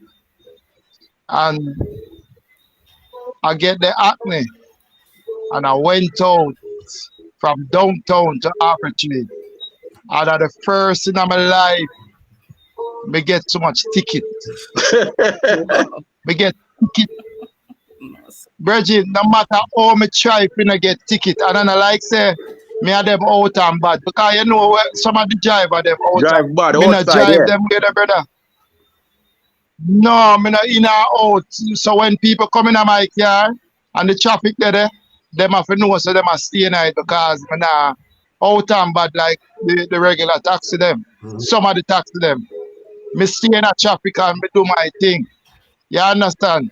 And I get the acne and I went out from downtown to Arbitrary. And the first in my life me get so much ticket. Me get ticket. Bridget, no matter how me try if I get ticket, and then I like say me and them out and bad because you know some of the driver them out Drive and bad me not outside, drive yeah. them together, brother. No, me not in or out. So when people come in my car and the traffic there, them have to know so them are stay night because me not out and bad like the regular taxi them. Some of the taxi them. Me stay in a traffic and me do my thing. You understand?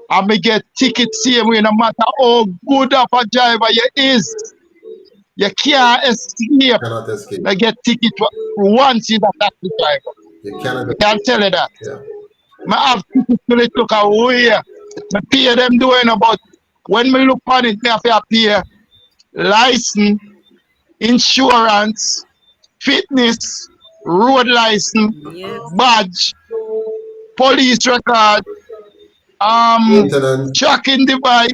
And me get ticket same way no matter how good of a driver you is. You can't escape. Cannot escape. I get ticket once you're a taxi driver. You cannot I can tell you that. Yeah. I have tickets till it took a way. I pay them doing about when me look on it, me have to pay license, insurance, fitness, road license, badge, police record, Maintenance. tracking device.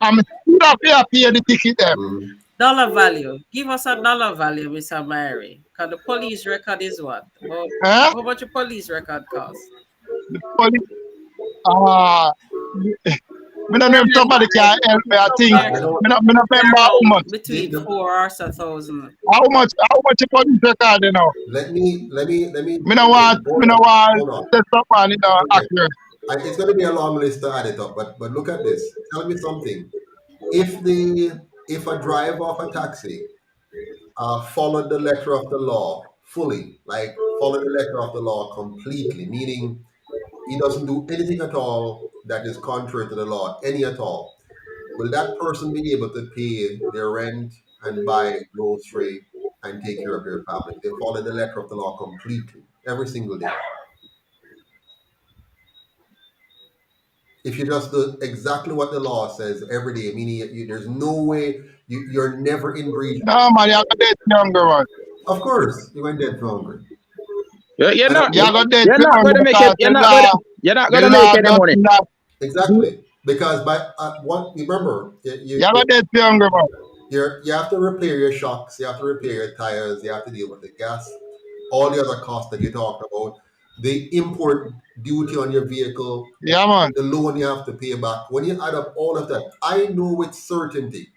I'm still have to pay the ticket them. Dollar value. Give us a dollar value, Mr. Mary. Because the police record is what? About, how much a police record cost? The police, me don't know if somebody can help me. I think me not remember how much. Between 4 or 1,000. How much a police record, you know? Let me. Me no want set up on it accurate. It's going to be a long list to add it up, but look at this. Tell me something. If a driver of a taxi followed the letter of the law fully, like followed the letter of the law completely, meaning he doesn't do anything at all that is contrary to the law, any at all, will that person be able to pay their rent and buy grocery and take care of their family? They follow the letter of the law completely, every single day. If you just do exactly what the law says every day, meaning there's no way you're never in breach. No, man, you're dead younger one. Of course, you went dead for hungry. You're not going to make it. You're not going to make any money. Exactly, because by what remember, you have to repair your shocks, you have to repair your tires, you have to deal with the gas, all the other costs that you talked about, the import duty on your vehicle, man, the loan you have to pay back. When you add up all of that, I know with certainty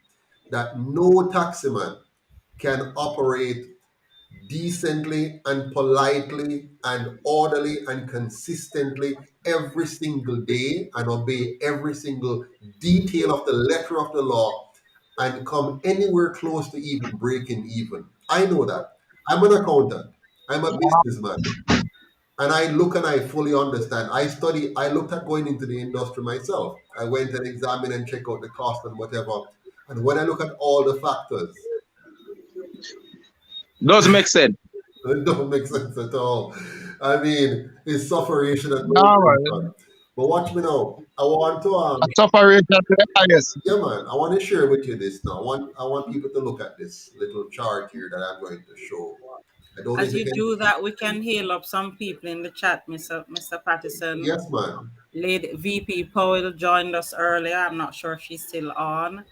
that no taximan can operate decently and politely and orderly and consistently every single day and obey every single detail of the letter of the law and come anywhere close to even breaking even. I know that. I'm an accountant. I'm a businessman. And I look and I fully understand. I looked at going into the industry myself. I went and examined and checked out the cost and whatever. And when I look at all the factors, doesn't make sense. It don't make sense at all. I mean, it's sufferation at no, but watch me now. I want to sufferation at the highest. Yeah, man. I want to share with you this now. I want people to look at this little chart here that I'm going to show. I don't know As if you do that, we can hail up some people in the chat, Mr. Patterson. Yes, man. Lady VP Powell joined us earlier. I'm not sure if she's still on.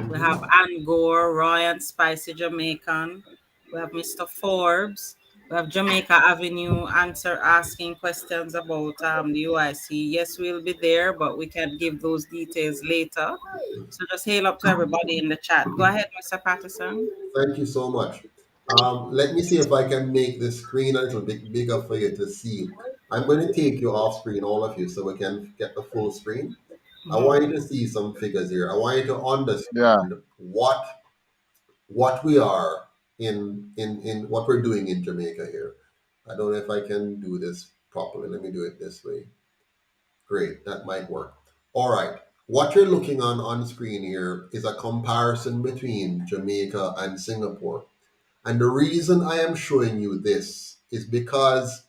We have Ann Gore, Roy and Spicy Jamaican. We have Mr. Forbes. We have Jamaica Avenue asking questions about the UIC. Yes, we'll be there, but we can give those details later. So just hail up to everybody in the chat. Go ahead, Mr. Patterson. Thank you so much. Let me see if I can make the screen a little bit bigger for you to see. I'm going to take you off screen, all of you, so we can get the full screen. I want you to see some figures here. I want you to understand what we are in what we're doing in Jamaica here. I don't know if I can do this properly. Let me do it this way. Great, that might work. All right. What you're looking on screen here is a comparison between Jamaica and Singapore. And the reason I am showing you this is because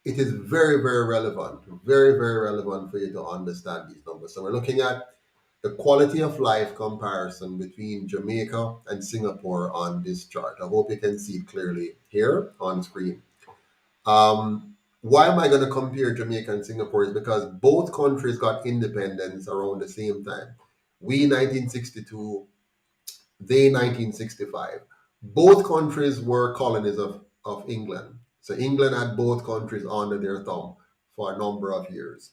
it is very, very relevant, very, very relevant for you to understand these numbers. So we're looking at the quality of life comparison between Jamaica and Singapore on this chart. I hope you can see it clearly here on screen. Why am I going to compare Jamaica and Singapore? Is because both countries got independence around the same time. We 1962, they 1965. Both countries were colonies of England. So England had both countries under their thumb for a number of years.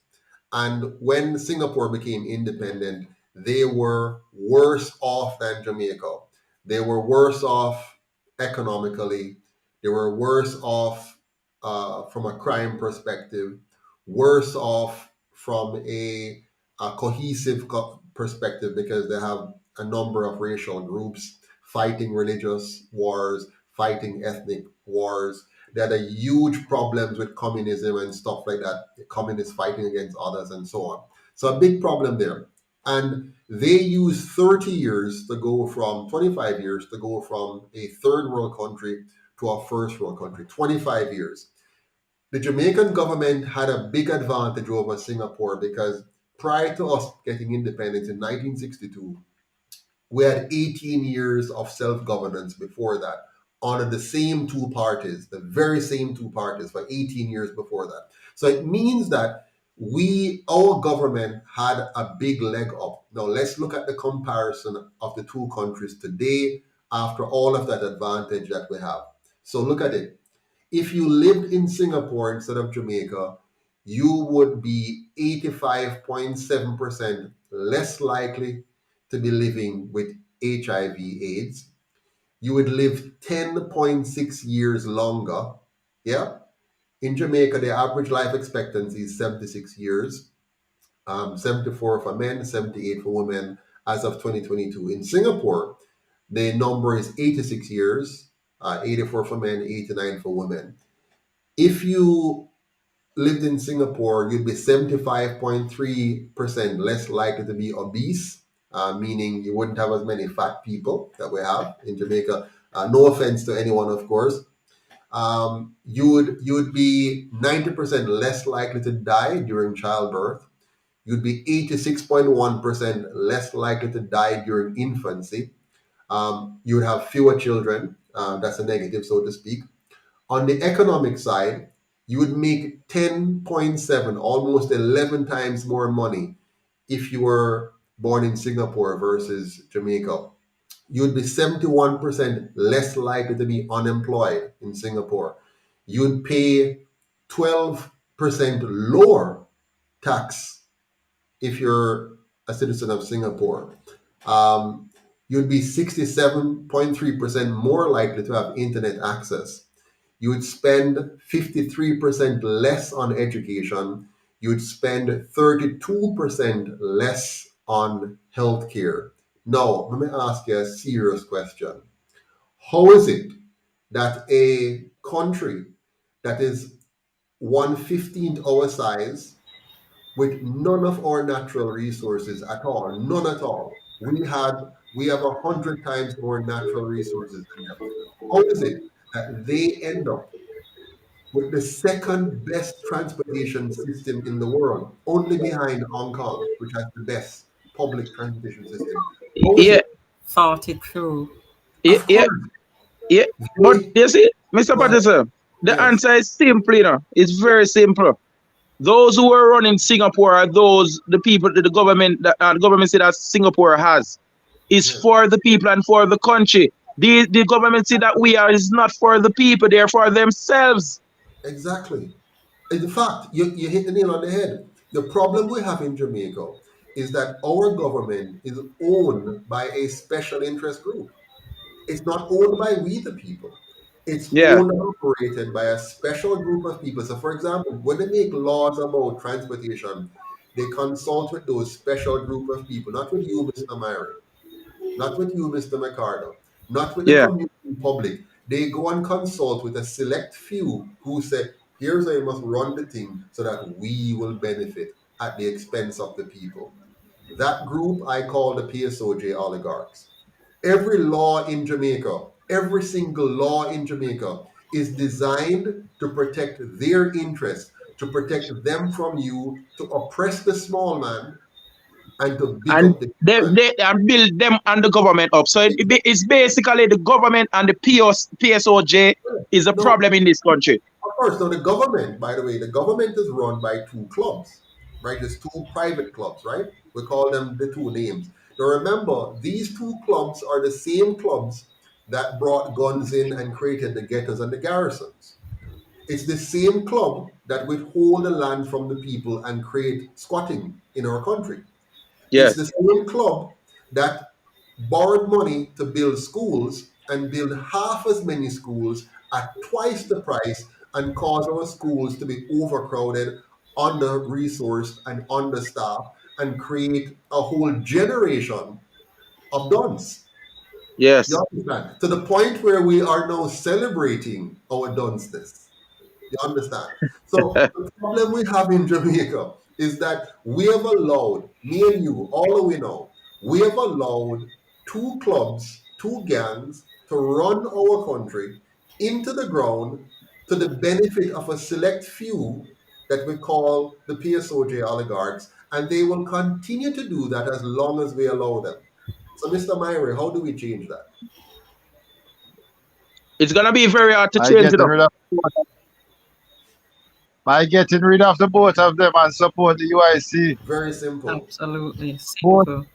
And when Singapore became independent, they were worse off than Jamaica. They were worse off economically. They were worse off from a crime perspective, worse off from a cohesive perspective because they have a number of racial groups fighting religious wars, fighting ethnic wars. They had a huge problems with communism and stuff like that, the communists fighting against others and so on. So a big problem there. And they used 30 years to go from 25 years to go from a third world country to a first world country, 25 years. The Jamaican government had a big advantage over Singapore because prior to us getting independence in 1962, we had 18 years of self-governance before that under the same two parties, the very same two parties for 18 years before that. So it means that our government had a big leg up. Now let's look at the comparison of the two countries today after all of that advantage that we have. So look at it. If you lived in Singapore instead of Jamaica, you would be 85.7% less likely to be living with HIV/AIDS. You would live 10.6 years longer. Yeah. In Jamaica, the average life expectancy is 76 years, 74 for men, 78 for women as of 2022. In Singapore, the number is 86 years, 84 for men, 89 for women. If you lived in Singapore, you'd be 75.3% less likely to be obese, meaning you wouldn't have as many fat people that we have in Jamaica. No offense to anyone, of course. You would be 90% less likely to die during childbirth. You'd be 86.1% less likely to die during infancy. You would have fewer children. That's a negative, so to speak. On the economic side, you would make 10.7, almost 11 times more money if you were born in Singapore versus Jamaica. You'd be 71% less likely to be unemployed in Singapore. You'd pay 12% lower tax if you're a citizen of Singapore. You'd be 67.3% more likely to have internet access. You would spend 53% less on education. You would spend 32% less on healthcare. Now, let me ask you a serious question. How is it that a country that is 1/15 our size, with none of our natural resources at all, none at all, we have 100 times more natural resources than them? How is it that they end up with the second best transportation system in the world, only behind Hong Kong, which has the best public transportation system? How is Yeah, it? Thought it through. yeah, Of yeah, course. yeah. But you see, Mr. Go ahead. Patterson, the Yes. answer is simple, It's very simple. Those who are running Singapore are the people that the government say that Singapore has is Yes. for the people and for the country. The government say that is not for the people, they're for themselves. Exactly. In fact, you hit the nail on the head. The problem we have in Jamaica is that our government is owned by a special interest group. It's not owned by we the people. It's Yeah, owned and operated by a special group of people. So, for example, when they make laws about transportation, they consult with those special group of people, not with you, Mr. Myrie, not with you, Mr. McCardle, not with the yeah. community public. They go and consult with a select few who say, here's how you must run the thing so that we will benefit at the expense of the people. That group I call the PSOJ Oligarchs. Every law in Jamaica, every single law in Jamaica is designed to protect their interests, to protect them from you, to oppress the small man, and to big And up the big they, man. they and build them and the government up. So it's basically the government and the PSOJ is a No, problem in this country. of course, now the government, by the way, the government is run by two clubs, right? There's two private clubs, right? We call them the two names. Now remember, these two clubs are the same clubs that brought guns in and created the ghettos and the garrisons. It's the same club that withhold the land from the people and create squatting in our country. It's the Yes. same club that borrowed money to build schools and build half as many schools at twice the price and cause our schools to be overcrowded, under-resourced, and understaffed, and create a whole generation of duns. Yes. You understand? To the point where we are now celebrating our dunceness. You understand? So the problem we have in Jamaica is that we have allowed, me and you, all the way now, we have allowed two clubs, two gangs to run our country into the ground to the benefit of a select few that we call the PSOJ Oligarchs, and they will continue to do that as long as we allow them. So, Mr. Myrie, how do we change that? It's gonna be very hard to By change it getting up. rid of both of them and support the UIC. Very simple. Absolutely Both simple.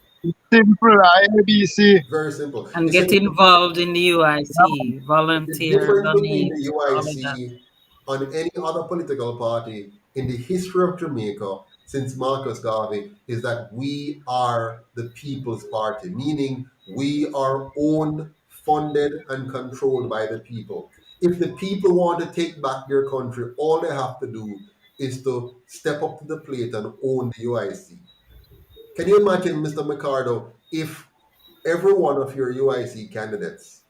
simple ABC. Very simple. And You see, get involved in the UIC, the volunteer, difference between donate, the all of that. UIC and any other political party in the history of Jamaica since Marcus Garvey is that we are the People's Party, meaning we are owned, funded, and controlled by the people. If the people want to take back their country, all they have to do is to step up to the plate and own the UIC. Can you imagine, Mr. Micardo, if every one of your UIC candidates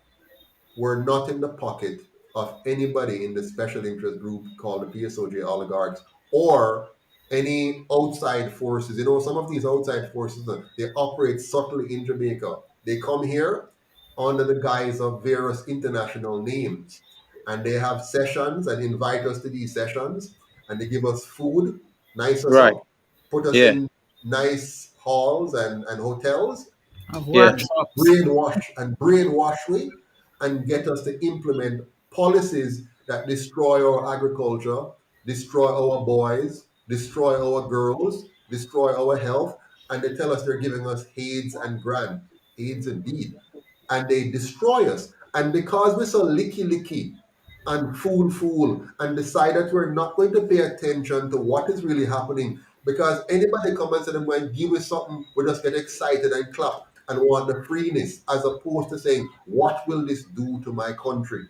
were not in the pocket of anybody in the special interest group called the PSOJ Oligarchs or any outside forces? You know, some of these outside forces, they operate subtly in Jamaica. They come here under the guise of various international names, and they have sessions and invite us to these sessions, and they give us food, nice us Right. up, put us Yeah. in nice halls and hotels, Of Yeah. workshops. brainwash we and get us to implement policies that destroy our agriculture, destroy our boys, destroy our girls, destroy our health, and they tell us they're giving us AIDS and grant. AIDS indeed. And they destroy us. And because we're so licky and fool and decide that we're not going to pay attention to what is really happening, because anybody come and say they're going to give us something, we just get excited and clap and want the freeness, as opposed to saying, what will this do to my country?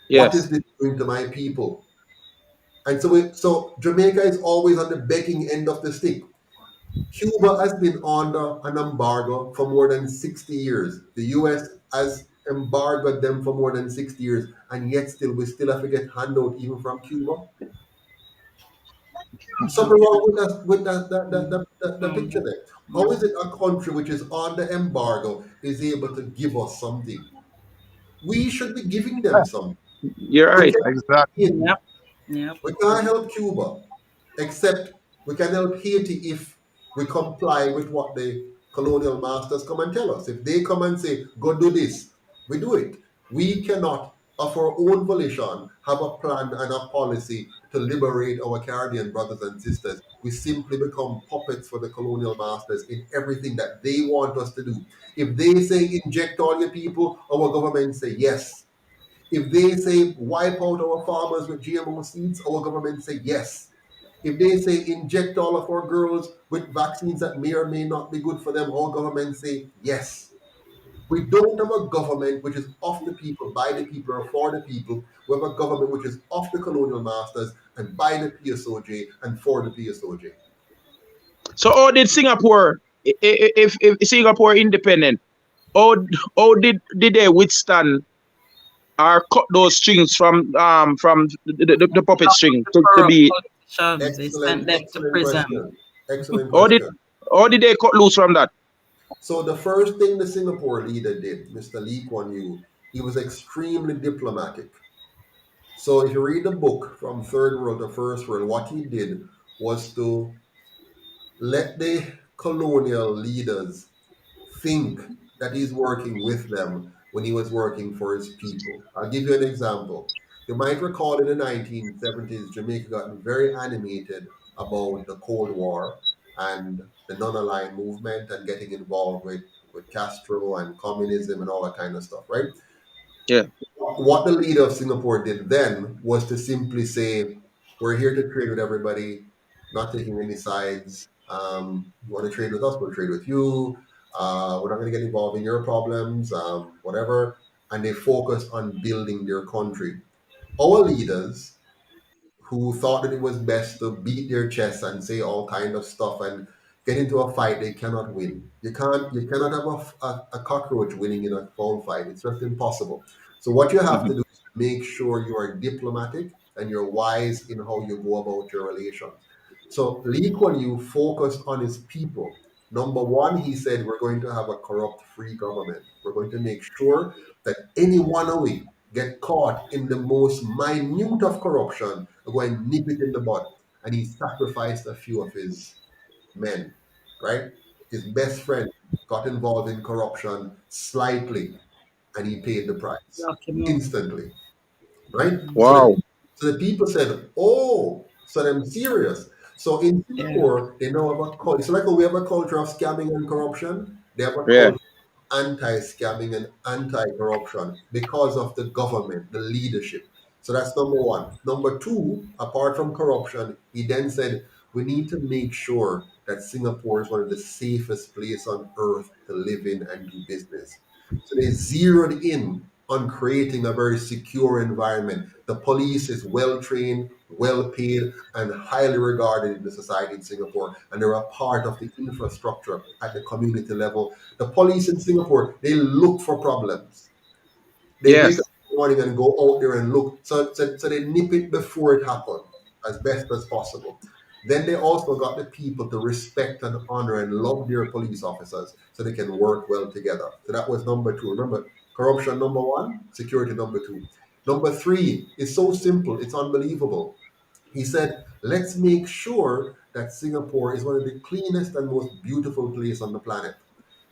What Yes. is this doing to my people? And so Jamaica is always on the begging end of the stick. Cuba has been under an embargo for more than 60 years. The US has embargoed them for more than 60 years, and yet still we still have to get handout even from Cuba. Something wrong with the picture there. How is it a country which is under embargo is able to give us something? We should be giving them something. You're We right. can't, Exactly. Yep. Yep. we can't help Cuba, except we can help Haiti if we comply with what the colonial masters come and tell us. If they come and say, go do this, we do it. We cannot, of our own volition, have a plan and a policy to liberate our Caribbean brothers and sisters. We simply become puppets for the colonial masters in everything that they want us to do. If they say inject all your people, our government say yes. If they say wipe out our farmers with GMO seeds, our government say yes. If they say inject all of our girls with vaccines that may or may not be good for them, our government say yes. We don't have a government which is of the people, by the people, or for the people. We have a government which is of the colonial masters and by the PSOJ and for the PSOJ. So how did Singapore, if Singapore independent, how did they withstand or cut those strings from the puppet string to be? Politicians, they sent them to Excellent prison. question. Excellent How did question. they cut loose from that? So the first thing the Singapore leader did, Mr. Lee Kuan Yew, he was extremely diplomatic. So if you read the book From Third World to First World, what he did was to let the colonial leaders think that he's working with them when he was working for his people. I'll give you an example. You might recall in the 1970s, Jamaica got very animated about the Cold War and the non-aligned movement and getting involved with Castro and communism and all that kind of stuff, right? Yeah. what the leader of Singapore did then was to simply say, we're here to trade with everybody, not taking any sides. You want to trade with us, we'll trade with you. We're not going to get involved in your problems, whatever. And they focus on building their country. Our leaders who thought that it was best to beat their chests and say all kind of stuff and get into a fight they cannot win. You cannot have a cockroach winning in a phone fight. It's just impossible. So what you have to do is make sure you are diplomatic and you're wise in how you go about your relations. So Lee Kuan Yew focused on his people. Number one, he said we're going to have a corrupt-free government. We're going to make sure that any one of we get caught in the most minute of corruption, go and nip it in the bud. And he sacrificed a few of his men, right? His best friend got involved in corruption slightly, and he paid the price instantly, right? Wow. So the people said, "Oh, so them serious." So in Singapore, they now have a culture. It's like we have a culture of scamming and corruption. They have a Yeah. culture anti-scamming and anti-corruption because of the government, the leadership. So that's number one. Number two, apart from corruption, he then said we need to make sure that Singapore is one of the safest places on earth to live in and do business. So they zeroed in on creating a very secure environment. The police is well trained, well paid, and highly regarded in the society in Singapore, and they're a part of the infrastructure at the community level. The police in Singapore, they look for problems. They wake Yes. up in the morning and go out there and look. So they nip it before it happens as best as possible. Then they also got the people to respect and honor and love their police officers so they can work well together. So that was number two. Remember, corruption number one, security number two. Number three is so simple, it's unbelievable. He said, let's make sure that Singapore is one of the cleanest and most beautiful places on the planet.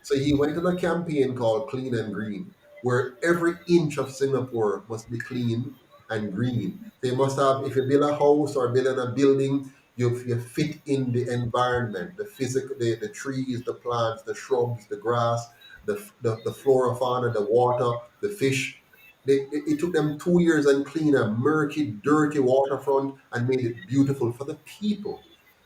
So he went on a campaign called Clean and Green, where every inch of Singapore must be clean and green. They must have, if you build a house or build a building, you fit in the environment, the physical, the trees, the plants, the shrubs, the grass, the flora, fauna, the water, the fish. It took them 2 years and clean a murky, dirty waterfront and made it beautiful for the people.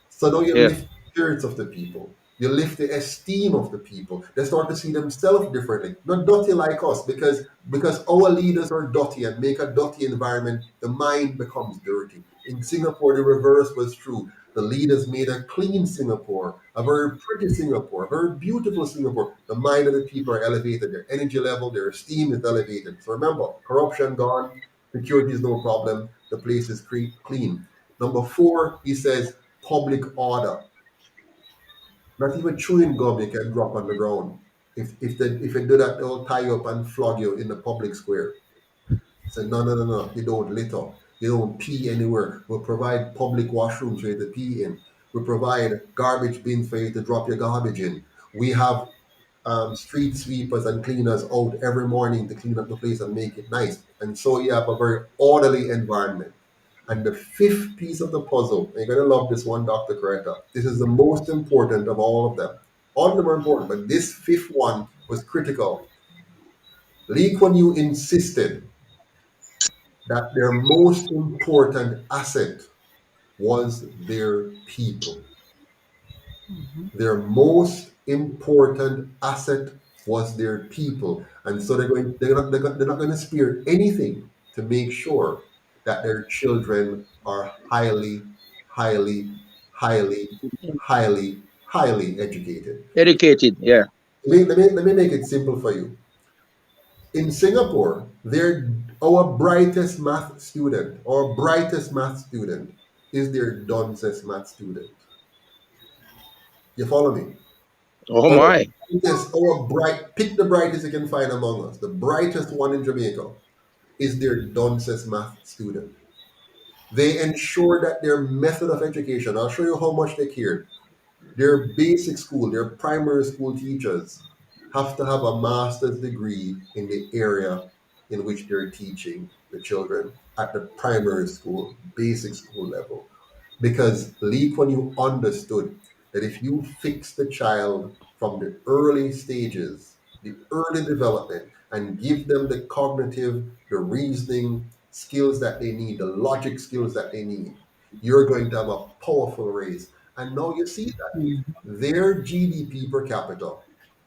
So now you Yeah. lift the spirits of the people. You lift the esteem of the people. They start to see themselves differently, not dirty like us, because our leaders are dirty and make a dirty environment, the mind becomes dirty. In Singapore, the reverse was true. The leaders made a clean Singapore, a very pretty Singapore, a very beautiful Singapore. The mind of the people are elevated, their energy level, their esteem is elevated. So remember, corruption gone, security is no problem, the place is clean. Number four, he says, public order. Not even chewing gum you can drop on the ground. If you do that, they'll tie you up and flog you in the public square. Say, no, you don't litter. You don't pee anywhere. We'll provide public washrooms for you to pee in. We provide garbage bins for you to drop your garbage in. We have street sweepers and cleaners out every morning to clean up the place and make it nice. And so you have a very orderly environment. And the fifth piece of the puzzle, and you're going to love this one, Dr. Coretta. This is the most important of all of them. All of them are important, but this fifth one was critical. Lee Kuan Yew insisted that their most important asset was their people. Their most important asset was their people, and so they're not going to spare anything to make sure that their children are highly, highly, highly, highly, highly educated. Educated. Yeah. Let me make it simple for you. In Singapore, our brightest math student, is their dumbest math student. You follow me? Oh my. Pick the brightest you can find among us. The brightest one in Jamaica is their dumbest math student. They ensure that their method of education, I'll show you how much they care. Their basic school, their primary school teachers have to have a master's degree in the area in which they're teaching the children at the primary school, basic school level. Because Lee Kuan Yew understood that if you fix the child from the early stages, the early development, and give them the cognitive, the reasoning skills that they need, the logic skills that they need, you're going to have a powerful race. And now you see that their GDP per capita,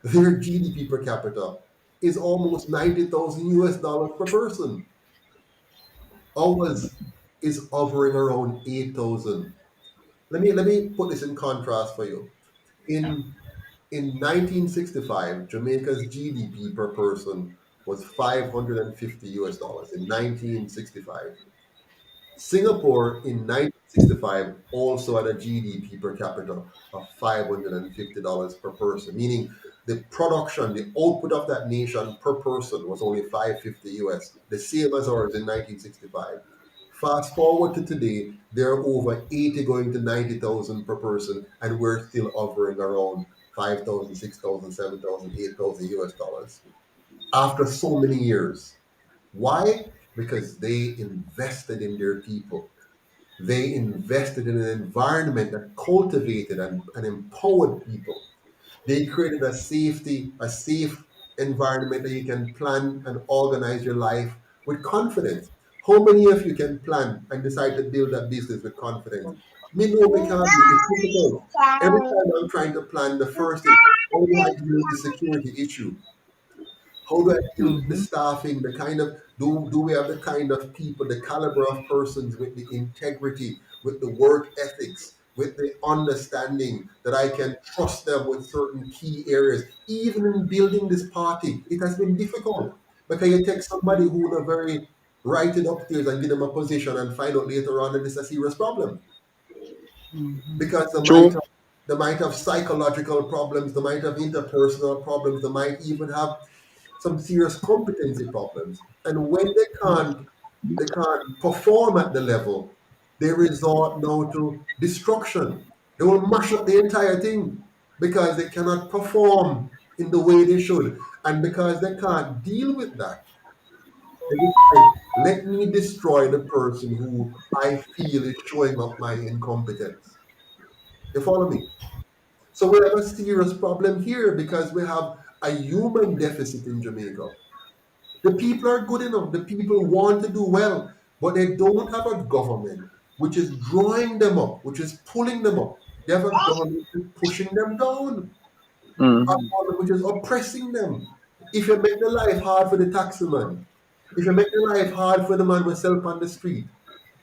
their GDP per capita is almost 90,000 US dollars per person. Ours is hovering around 8,000. Let me put this in contrast for you. In 1965, Jamaica's GDP per person was 550 US dollars in 1965. Singapore in 1965 also had a GDP per capita of $550 per person, meaning the production, the output of that nation per person was only 550 US, the same as ours in 1965. Fast forward to today, they're over 80 going to 90,000 per person, and we're still hovering around 5,000, 6,000, 7,000, 8,000 US dollars after so many years. Why? Because they invested in their people. They invested in an environment that cultivated and empowered people. They created a safe environment that you can plan and organize your life with confidence. How many of you can plan and decide to build a business with confidence? Me know we can't be. It's difficult. Every time I'm trying to plan, the first thing, how do I deal with the security issue? How do I deal with the staffing? The kind of do we have the kind of people, the caliber of persons with the integrity, with the work ethics, with the understanding that I can trust them with certain key areas. Even in building this party, it has been difficult because you take somebody who are very right it upstairs and give them a position and find out later on that it's a serious problem because they might have psychological problems, they might have interpersonal problems, they might even have some serious competency problems. And when they can't perform at the level, they resort now to destruction. They will mash up the entire thing because they cannot perform in the way they should. And because they can't deal with that, they decide, let me destroy the person who I feel is showing up my incompetence. You follow me? So we have a serious problem here because we have a human deficit in Jamaica. The people are good enough. The people want to do well, but they don't have a government which is drawing them up, which is pulling them up. They have a government which is pushing them down, a government which is oppressing them. If you make the life hard for the taxman, if you make the life hard for the man who sells on the street,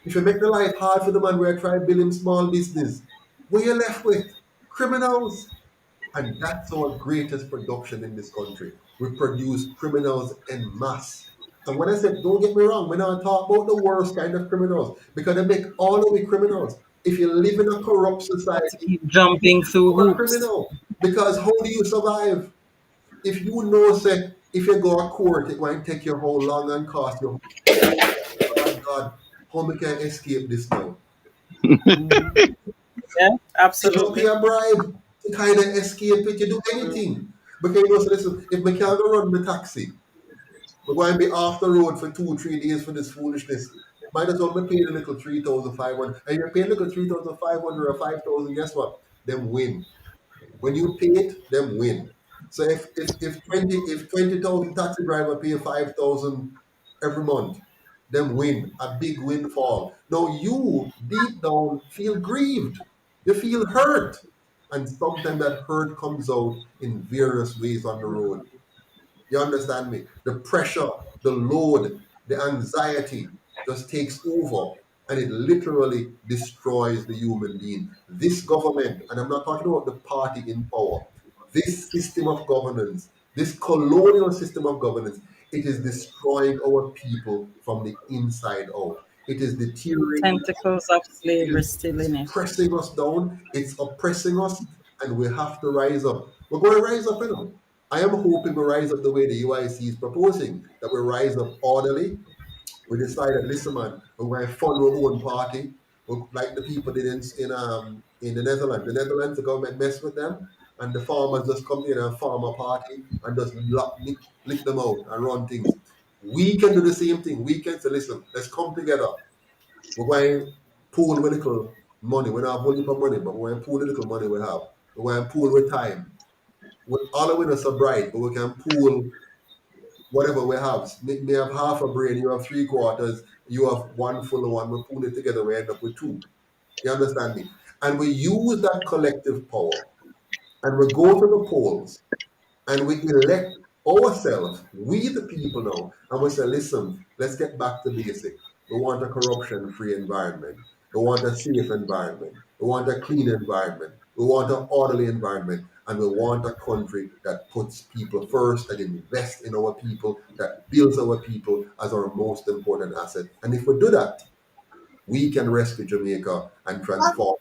if you make the life hard for the man where try to build him small business, what you left with? Criminals. And that's our greatest production in this country. We produce criminals en masse. And when I said, don't get me wrong, we're not talking about the worst kind of criminals, because they make all of the criminals. If you live in a corrupt society, jumping through you're a hoops. criminal. Because how do you survive? If you know, say, if you go to court, it might take you how long and cost you. Oh my God, how we can escape this now? Yeah, absolutely. You don't pay a bribe to kind of escape it. You do anything. Because you know, so listen, if I can't go run the taxi, we're going to be off the road for 2-3 days for this foolishness. Might as well be paying a little 3,500. And you're paying a little 3,500 or 5,000, guess what? Them win. When you pay it, them win. So if 20,000 taxi driver pay 5,000 every month, them win. A big windfall. Now you deep down feel grieved. You feel hurt. And sometimes that hurt comes out in various ways on the road. You understand me? The pressure, the load, the anxiety just takes over and it literally destroys the human being. This government, and I'm not talking about the party in power, this system of governance, this colonial system of governance, it is destroying our people from the inside out. It is deteriorating. Tentacles of slavery still in it. Pressing us down, it's oppressing us, and we have to rise up. We're going to rise up, you know. I am hoping we rise up the way the UIC is proposing, that we rise up orderly. We decided, listen, man, we're going to fund our own party, like the people did in the Netherlands. The Netherlands, the government messed with them, and the farmers just come in and form a party and just lick them out and run things. We can do the same thing. We can say, listen, let's come together. We're going to pool with little money. We don't have only for money, but we're going to pool the little money we have. We're going to pool with time. All of us are bright, but we can pool whatever we have. May have half a brain, you have three quarters, you have one full one, we pull it together, we end up with two. You understand me? And we use that collective power and we go to the polls and we elect ourselves, we the people now, and we say, listen, let's get back to basic. We want a corruption-free environment. We want a safe environment. We want a clean environment. We want an orderly environment. And we want a country that puts people first and invests in our people, that builds our people as our most important asset. And if we do that, we can rescue Jamaica and transform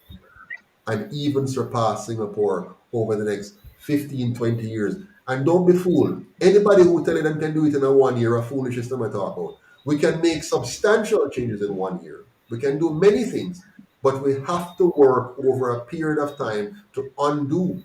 and even surpass Singapore over the next 15, 20 years. And don't be fooled. Anybody who tell you them can do it in a 1 year, a foolish system I talk about. We can make substantial changes in 1 year. We can do many things, but we have to work over a period of time to undo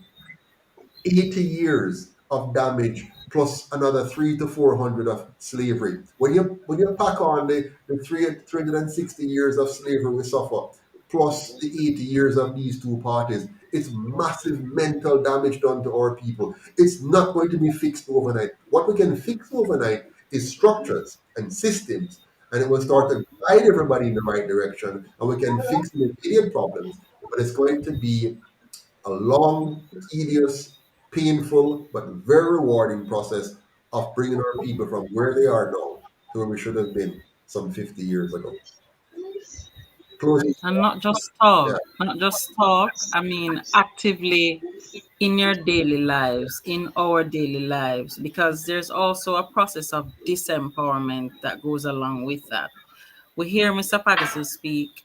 80 years of damage plus another 300 to 400 of slavery. When you pack on the 360 years of slavery we suffer, plus the 80 years of these two parties, it's massive mental damage done to our people. It's not going to be fixed overnight. What we can fix overnight is structures and systems, and it will start to guide everybody in the right direction, and we can fix the immediate problems. But it's going to be a long, tedious, painful, but very rewarding process of bringing our people from where they are now to where we should have been some 50 years ago. Closing. And not just talk, Yeah. not just talk, I mean, actively in your daily lives, in our daily lives, because there's also a process of disempowerment that goes along with that. We hear Mr. Patterson speak.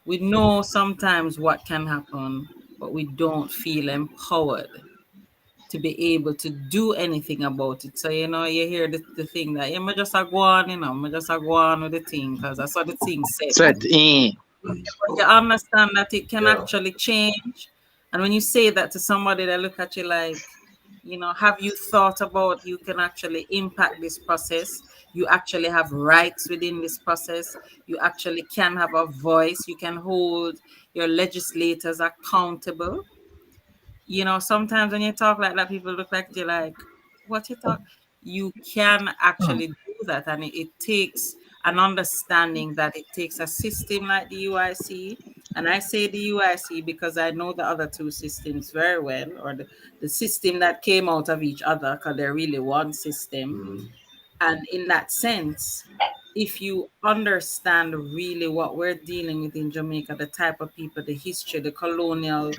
We know sometimes what can happen, but we don't feel empowered to be able to do anything about it. So, you know, you hear the thing that, yeah, I just a go on, you know, I just a go on with the thing because I saw the thing said. Set in. But you understand that it can actually change. And when you say that to somebody, they look at you like, you know, have you thought about you can actually impact this process? You actually have rights within this process. You actually can have a voice. You can hold your legislators accountable. You know, sometimes when you talk like that, people look like you're like, what you talk? You can actually do that. And it takes an understanding that it takes a system like the UIC. And I say the UIC because I know the other two systems very well, or the system that came out of each other, because they're really one system. And in that sense, if you understand really what we're dealing with in Jamaica, the type of people, the history, the colonial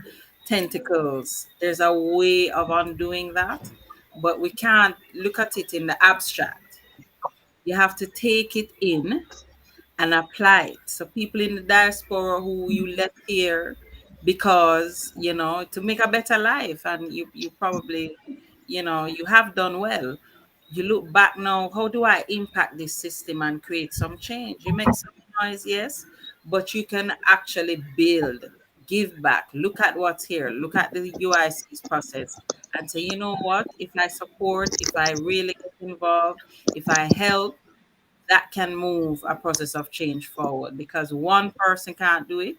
tentacles, there's a way of undoing that, but we can't look at it in the abstract. You have to take it in and apply it. So people in the diaspora who you left here because, you know, to make a better life, and you probably, you know, you have done well. You look back now, how do I impact this system and create some change? You make some noise, yes, but you can actually build, give back, look at what's here, look at the UIC's process and say, you know what, if I support, if I really get involved, if I help, that can move a process of change forward, because one person can't do it.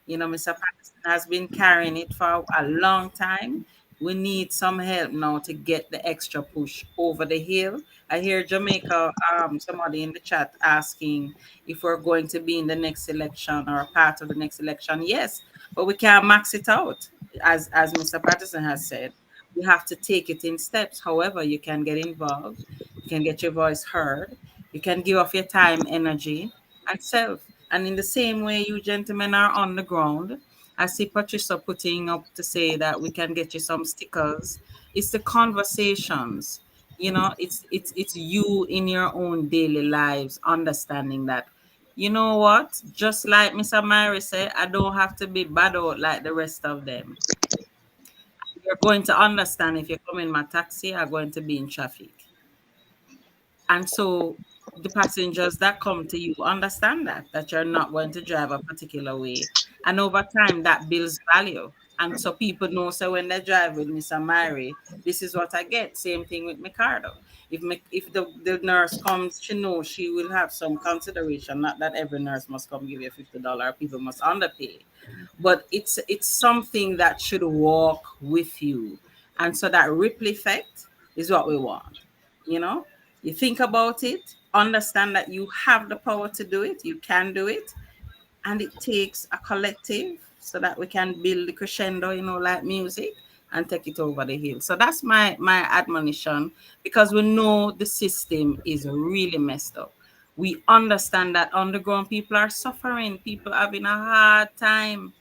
You know, Mr. Patterson has been carrying it for a long time. We need some help now to get the extra push over the hill. I hear Jamaica, somebody in the chat asking if we're going to be in the next election or a part of the next election. Yes, but we can't max it out. As Mr. Patterson has said, we have to take it in steps. However, you can get involved, you can get your voice heard, you can give off your time, energy, and self. And in the same way, you gentlemen are on the ground. I see Patricia putting up to say that we can get you some stickers. It's the conversations, you know, it's you in your own daily lives, understanding that, you know what, just like Mr. Myrie said, I don't have to be bad out like the rest of them. You're going to understand if you come in my taxi, I'm going to be in traffic. And so the passengers that come to you understand that you're not going to drive a particular way. And over time, that builds value. And so people know, so when they drive with Mr. Myrie, this is what I get. Same thing with Ricardo. If the nurse comes, she knows she will have some consideration. Not that every nurse must come give you $50. People must underpay. But it's something that should walk with you. And so that ripple effect is what we want, you know? You think about it, understand that you have the power to do it, you can do it, and it takes a collective so that we can build the crescendo, like music, and take it over the hill. So that's my admonition, because we know the system is really messed up. We understand that underground people are suffering, people having a hard time.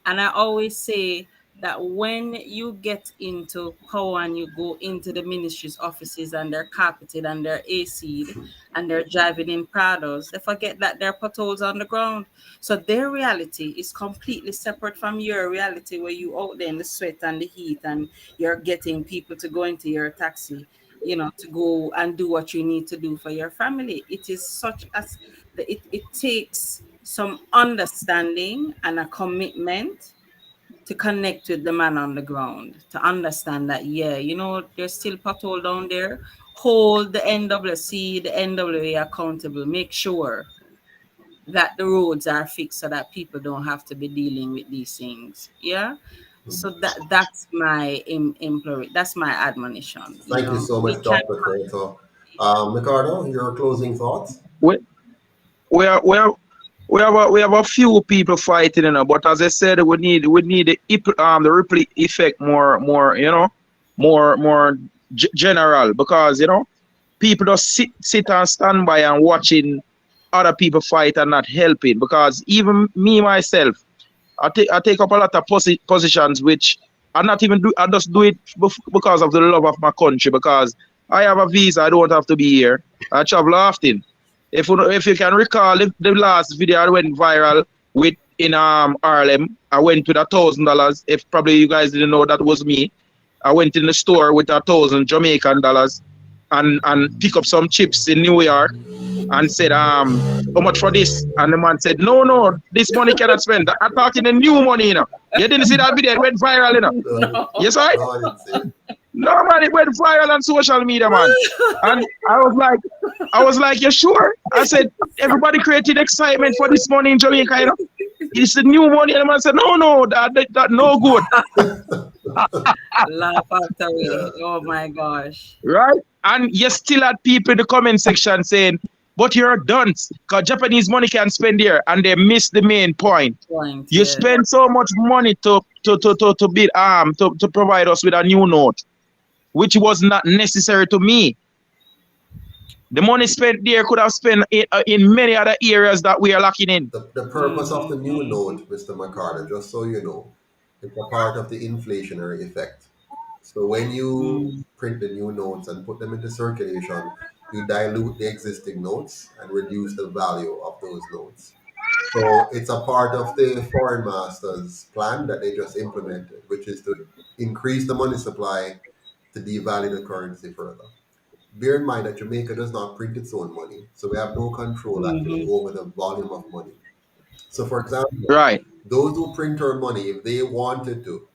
And I always say that when you get into power and you go into the ministry's offices and they're carpeted and they're AC'd and they're driving in Prados, they forget that there are potholes on the ground. So their reality is completely separate from your reality, where you out there in the sweat and the heat and you're getting people to go into your taxi, to go and do what you need to do for your family. It is such as it takes some understanding and a commitment to connect with the man on the ground, to understand that, there's still pothole down there. Hold the NWC, the NWA accountable. Make sure that the roads are fixed so that people don't have to be dealing with these things. Yeah. So that's my that's my admonition. Thank you so We much, can. Dr. Crato. Ricardo, your closing thoughts? We have a few people fighting, but as I said, we need the ripple effect more general, because people just sit and stand by and watching other people fight and not helping. Because even me myself, I take up a lot of positions which I not even do. I just do it because of the love of my country, because I have a visa. I don't have to be here. I travel often. If you can recall, the last video I went viral with in Harlem, I went with $1,000. If probably you guys didn't know, that was me. I went in the store with $1,000 Jamaican dollars and pick up some chips in New York and said, how much for this? And the man said, no, this money cannot spend. I'm talking the new money, You didn't see that video? It went viral, No. Yes, right? No, man, it went viral on social media, man. And I was like, you sure? I said, everybody created excitement for this money in Jamaica, It's the new money. And the man said, no, that no good. Laugh after we. Oh my gosh. Right? And you still had people in the comment section saying, but you're done, because Japanese money can spend here, and they miss the main point. You spend so much money to provide us with a new note, which was not necessary to me. The money spent there could have spent in many other areas that we are lacking in. The purpose of the new note, Mr. McCarter, just so you know, it's a part of the inflationary effect. So when you print the new notes and put them into circulation, you dilute the existing notes and reduce the value of those notes. So it's a part of the foreign masters' plan that they just implemented, which is to increase the money supply to devalue the currency further. Bear in mind that Jamaica does not print its own money, so we have no control actually over the volume of money. So, for example, those who print our money, if they wanted to,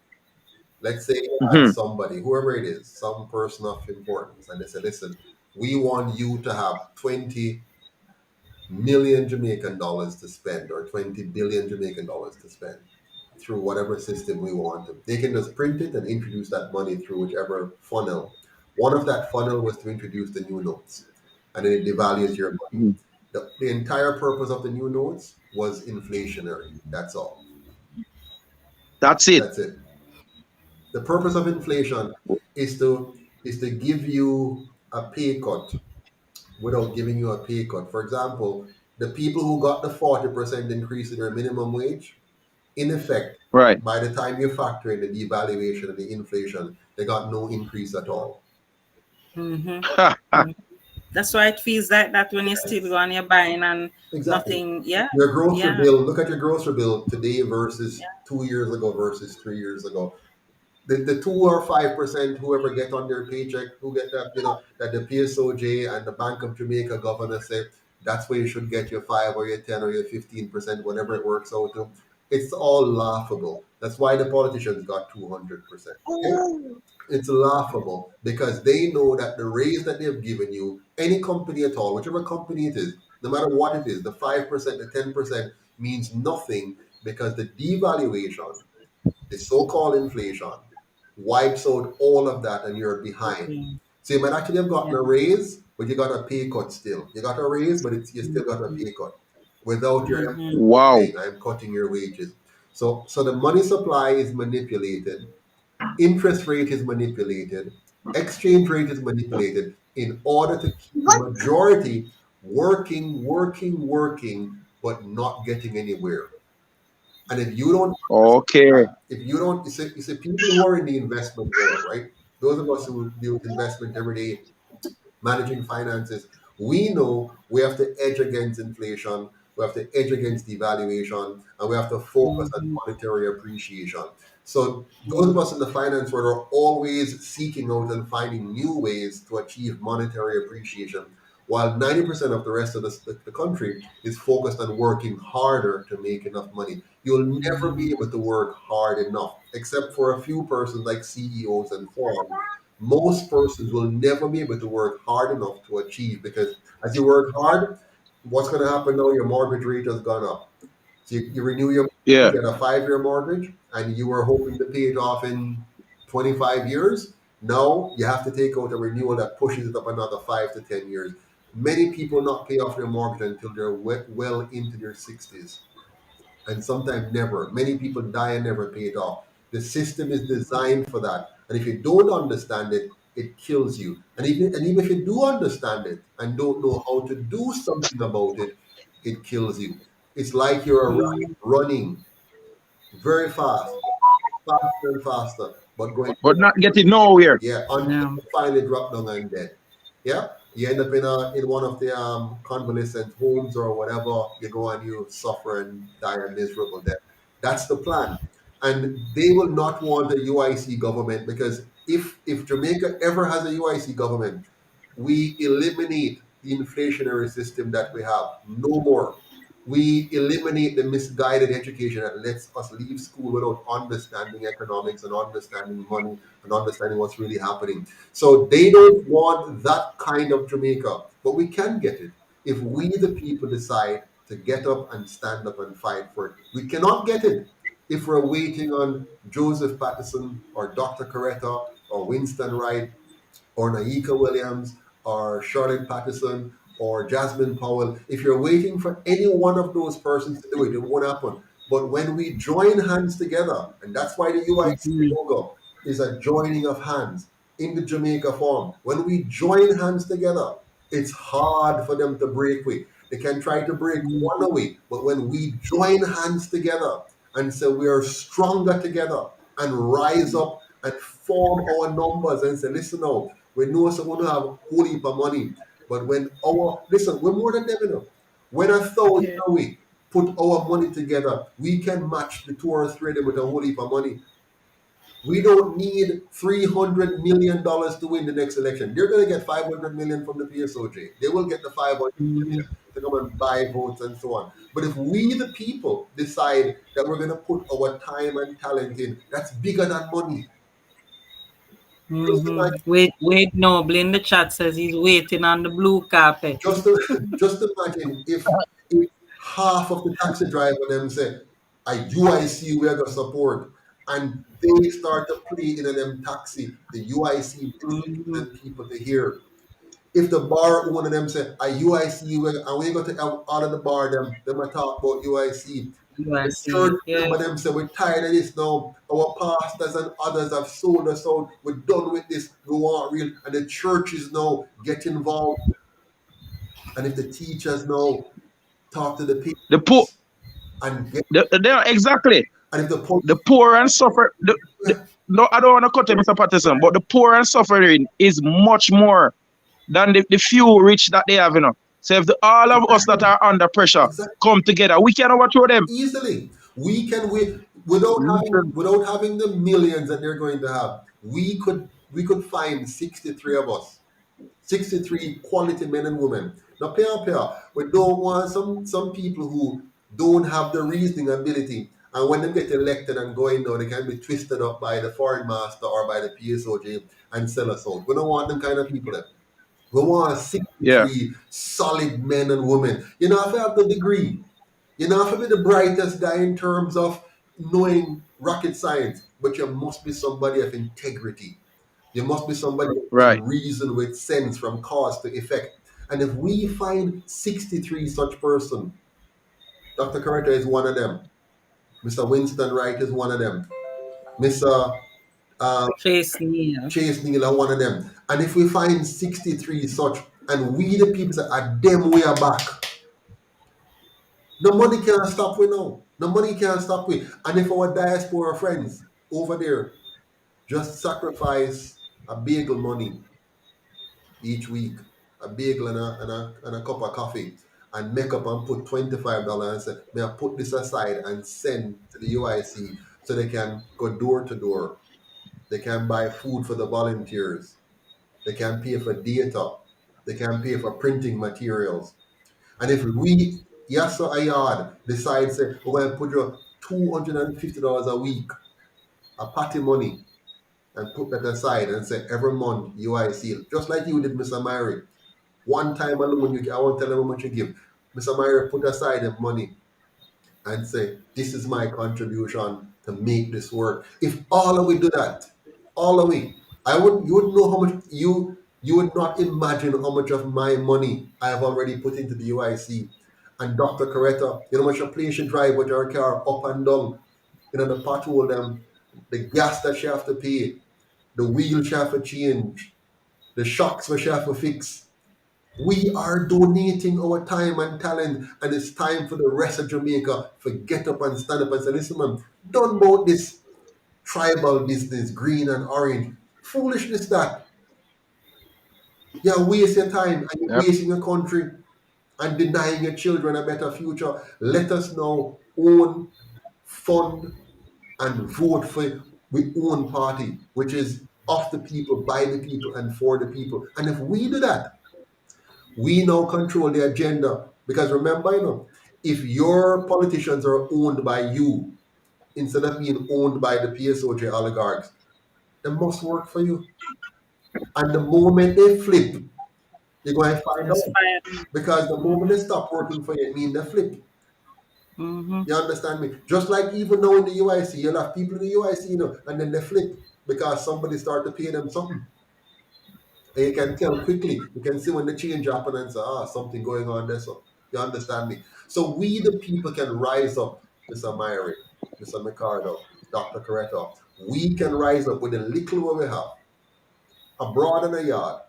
let's say somebody, whoever it is, some person of importance, and they say, listen, we want you to have 20 million Jamaican dollars to spend, or 20 billion Jamaican dollars to spend through whatever system we want them. They can just print it and introduce that money through whichever funnel. One of that funnel was to introduce the new notes, and then it devalues your money. The entire purpose of the new notes was inflationary. That's all. That's it. That's it. The purpose of inflation is to give you a pay cut without giving you a pay cut. For example, the people who got the 40% increase in their minimum wage, in effect, by the time you factor in the devaluation and the inflation, they got no increase at all. That's why it feels like that when you still go and you're buying and nothing. Yeah. Your grocery bill, look at your grocery bill today versus 2 years ago versus 3 years ago. The 2 or 5%, whoever get on their paycheck, who get that, that the PSOJ and the Bank of Jamaica governor say, that's where you should get your 5 or your 10 or your 15%, whatever it works out to. It's all laughable. That's why the politicians got 200%. Okay? It's laughable because they know that the raise that they've given you, any company at all, whichever company it is, no matter what it is, the 5%, the 10% means nothing, because the devaluation, the so-called inflation, wipes out all of that and you're behind. So you might actually have gotten a raise, but you got a pay cut still. You got a raise, but you still got a pay cut. Without your employer Wow. saying, I'm cutting your wages. So the money supply is manipulated, interest rate is manipulated, exchange rate is manipulated in order to keep the majority working, but not getting anywhere. And if you don't Okay. if you don't, you see people who are in the investment world, right? Those of us who deal with investment every day, managing finances, we know we have to edge against inflation, we have to edge against devaluation, and we have to focus on monetary appreciation. So those of us in the finance world are always seeking out and finding new ways to achieve monetary appreciation, while 90% of the rest of the country is focused on working harder to make enough money. You'll never be able to work hard enough, except for a few persons like CEOs and so on. Most persons will never be able to work hard enough to achieve, because as you work hard, what's going to happen now? Your mortgage rate has gone up. So you renew your Yeah. mortgage, you had a 5-year mortgage, and you were hoping to pay it off in 25 years. Now you have to take out a renewal that pushes it up another 5 to 10 years. Many people not pay off their mortgage until they're well into their 60s, and sometimes never. Many people die and never pay it off. The system is designed for that. And if you don't understand it, it kills you. And even if you do understand it and don't know how to do something about it, it kills you. It's like you're a rabbit running very fast, faster and faster, but going But not getting nowhere. yeah, until you finally drop down and dead. Yeah, you end up in one of the convalescent homes or whatever. You go and you suffer and die a miserable death. That's the plan, and they will not want a UIC government, because if Jamaica ever has a UIC government, we eliminate the inflationary system that we have. No more. We eliminate the misguided education that lets us leave school without understanding economics and understanding money and understanding what's really happening. So they don't want that kind of Jamaica, but we can get it if we, the people, decide to get up and stand up and fight for it. We cannot get it if we're waiting on Joseph Patterson or Dr. Coretta or Winston Wright or Naika Williams or Charlotte Patterson or Jasmine Powell. If you're waiting for any one of those persons to do it, it won't happen. But when we join hands together, and that's why the UIC logo is a joining of hands in the Jamaica form. When we join hands together, it's hard for them to break away. They can try to break one away, but when we join hands together and say we are stronger together and rise up and form our numbers and say, listen now, we know someone have a whole heap of money, but when listen, we're more than them, you know. When 1,000 we put our money together, we can match the 2 or 3 of them with a whole heap of money. We don't need $300 million to win the next election. They're going to get 500 million from the PSOJ. They will get the 500 million to come and buy votes and so on. But if we, the people, decide that we're going to put our time and talent in, that's bigger than money. Wade Noble in the chat says he's waiting on the blue carpet. Just imagine if half of the taxi driver them say, a UIC we are going to support, and they start to play in them taxi, the UIC them people to hear. If the bar owner them say, a UIC, and we going to have all of the bar them talk about UIC. The church member them say, we're tired of this now. Our pastors and others have sold us out. We're done with this. We want real. And the churches now get involved. And if the teachers now talk to the people, the poor, and get exactly. And if the poor and suffer, no, I don't want to cut him, Mr. Patterson, but the poor and suffering is much more than the few rich that they have, you know. So if all of us that are under pressure come together, we can overthrow them easily. We can win without having the millions that they're going to have. We could find 63 of us, 63 quality men and women. Now, we don't want some people who don't have the reasoning ability, and when they get elected and going now, they can be twisted up by the foreign master or by the PSOJ and sell us out. We don't want them kind of people there. We want 63 solid men and women. You know, if you have the degree, you know, if you be the brightest guy in terms of knowing rocket science, but you must be somebody of integrity. You must be somebody who Right. can reason with sense from cause to effect. And if we find 63 such person, Dr. Coretta is one of them. Mr. Winston Wright is one of them. Mr. Chase Neal. Chase Neal are one of them. And if we find 63 such, and we the people that are them we are back, no money can stop we now. No money can stop we. And if our diaspora friends over there just sacrifice a bagel money each week, a bagel and a cup of coffee, and make up and put $25 and say, may I put this aside and send to the UIC so they can go door to door. They can buy food for the volunteers. They can pay for data. They can pay for printing materials. And if we, Yasa Ayad, decides, say, we're going to put your $250 a week, a party money, and put that aside and say, every month UIC, just like you did, Mr. Myrie. One time alone, I won't tell them how much you give. Mr. Myrie, put aside the money and say, this is my contribution to make this work. If all of we do that, all of we, you would know how much you would not imagine how much of my money I have already put into the UIC. And Dr. Coretta, you know how much a plane should drive with your car up and down, the pothole them, the gas that she have to pay, the wheel she have to change, the shocks where she have to fix. We are donating our time and talent, and it's time for the rest of Jamaica to get up and stand up and say, listen, man, done about this tribal business, green and orange. Foolishness that. You're wasting your time and you're wasting your country and denying your children a better future. Let us now own, fund, and vote for we own party, which is of the people, by the people, and for the people. And if we do that, we now control the agenda. Because remember, if your politicians are owned by you instead of being owned by the PSOJ oligarchs, they must work for you. And the moment they flip, you're going to find out. Because the moment they stop working for you, it means they flip. Mm-hmm. You understand me? Just like even now in the UIC, you'll have people in the UIC, and then they flip because somebody start to pay them something. And you can tell quickly. You can see when the change happen and say, something going on there. So you understand me? So we the people can rise up, Mr. Myrie, Mr. Ricardo, Dr. Coretta. We can rise up with the little what we have, abroad and a yard.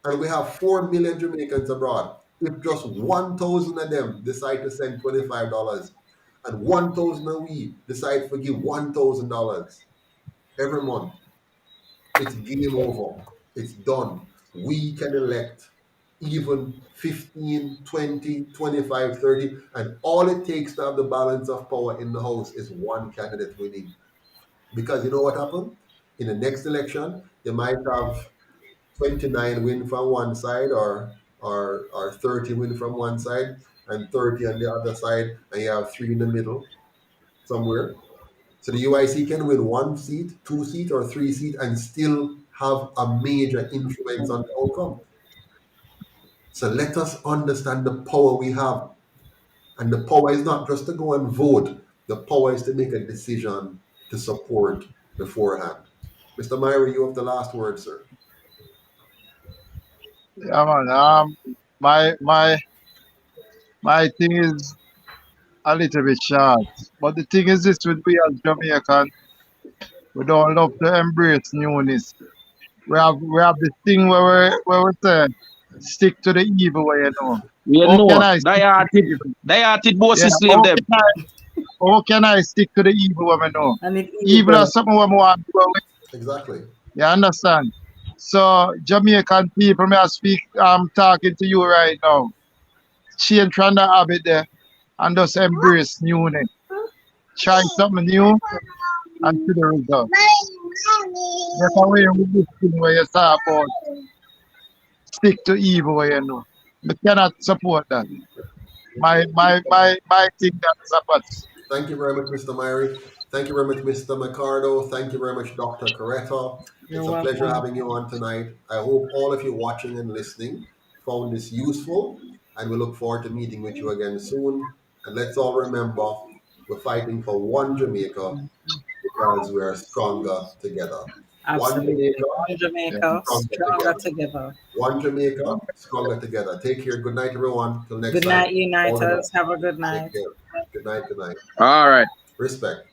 And we have 4 million Jamaicans abroad. If just 1,000 of them decide to send $25 and 1,000 of we decide to give $1,000 every month, it's game over. It's done. We can elect even 15, 20, 25, 30, and all it takes to have the balance of power in the House is one candidate winning. Because you know what happened? In the next election, you might have 29 win from one side or 30 win from one side and 30 on the other side, and you have 3 in the middle somewhere. So the UIC can win 1 seat, 2 seat, or 3 seat and still have a major influence on the outcome. So let us understand the power we have. And the power is not just to go and vote. The power is to make a decision to support beforehand. Mr. Myrie, you have the last word, sir. Yeah, man. My thing is a little bit short. But the thing is this with we as Jamaican, we don't love to embrace newness. We have this thing where we say stick to the evil way, You How know, can I stick to the evil? they are it both Yeah, slave them. how can I stick to the evil when I know? And it Evil is something we want to do away. Exactly. You understand? So Jamaican people, may I speak, I'm talking to you right now. Change from the habit there and just embrace newness. Try something new and see the result. Get away with this thing where you talk about stick to evil where you know. We cannot support that. My thing that's about. Thank you very much, Mr. Myrie. Thank you very much, Mr. Ricardo. Thank you very much, Dr. Coretta. It's a pleasure having you on tonight. I hope all of you watching and listening found this useful, and we look forward to meeting with you again soon. And let's all remember, we're fighting for one Jamaica because we are stronger together. One Absolutely. Jamaica, One Jamaica, stronger together. One Jamaica, stronger together. Take care. Good night, everyone. Till next Good time. night, Uniters. Have a good night. Take care. Good night. Good night. All right. Respect.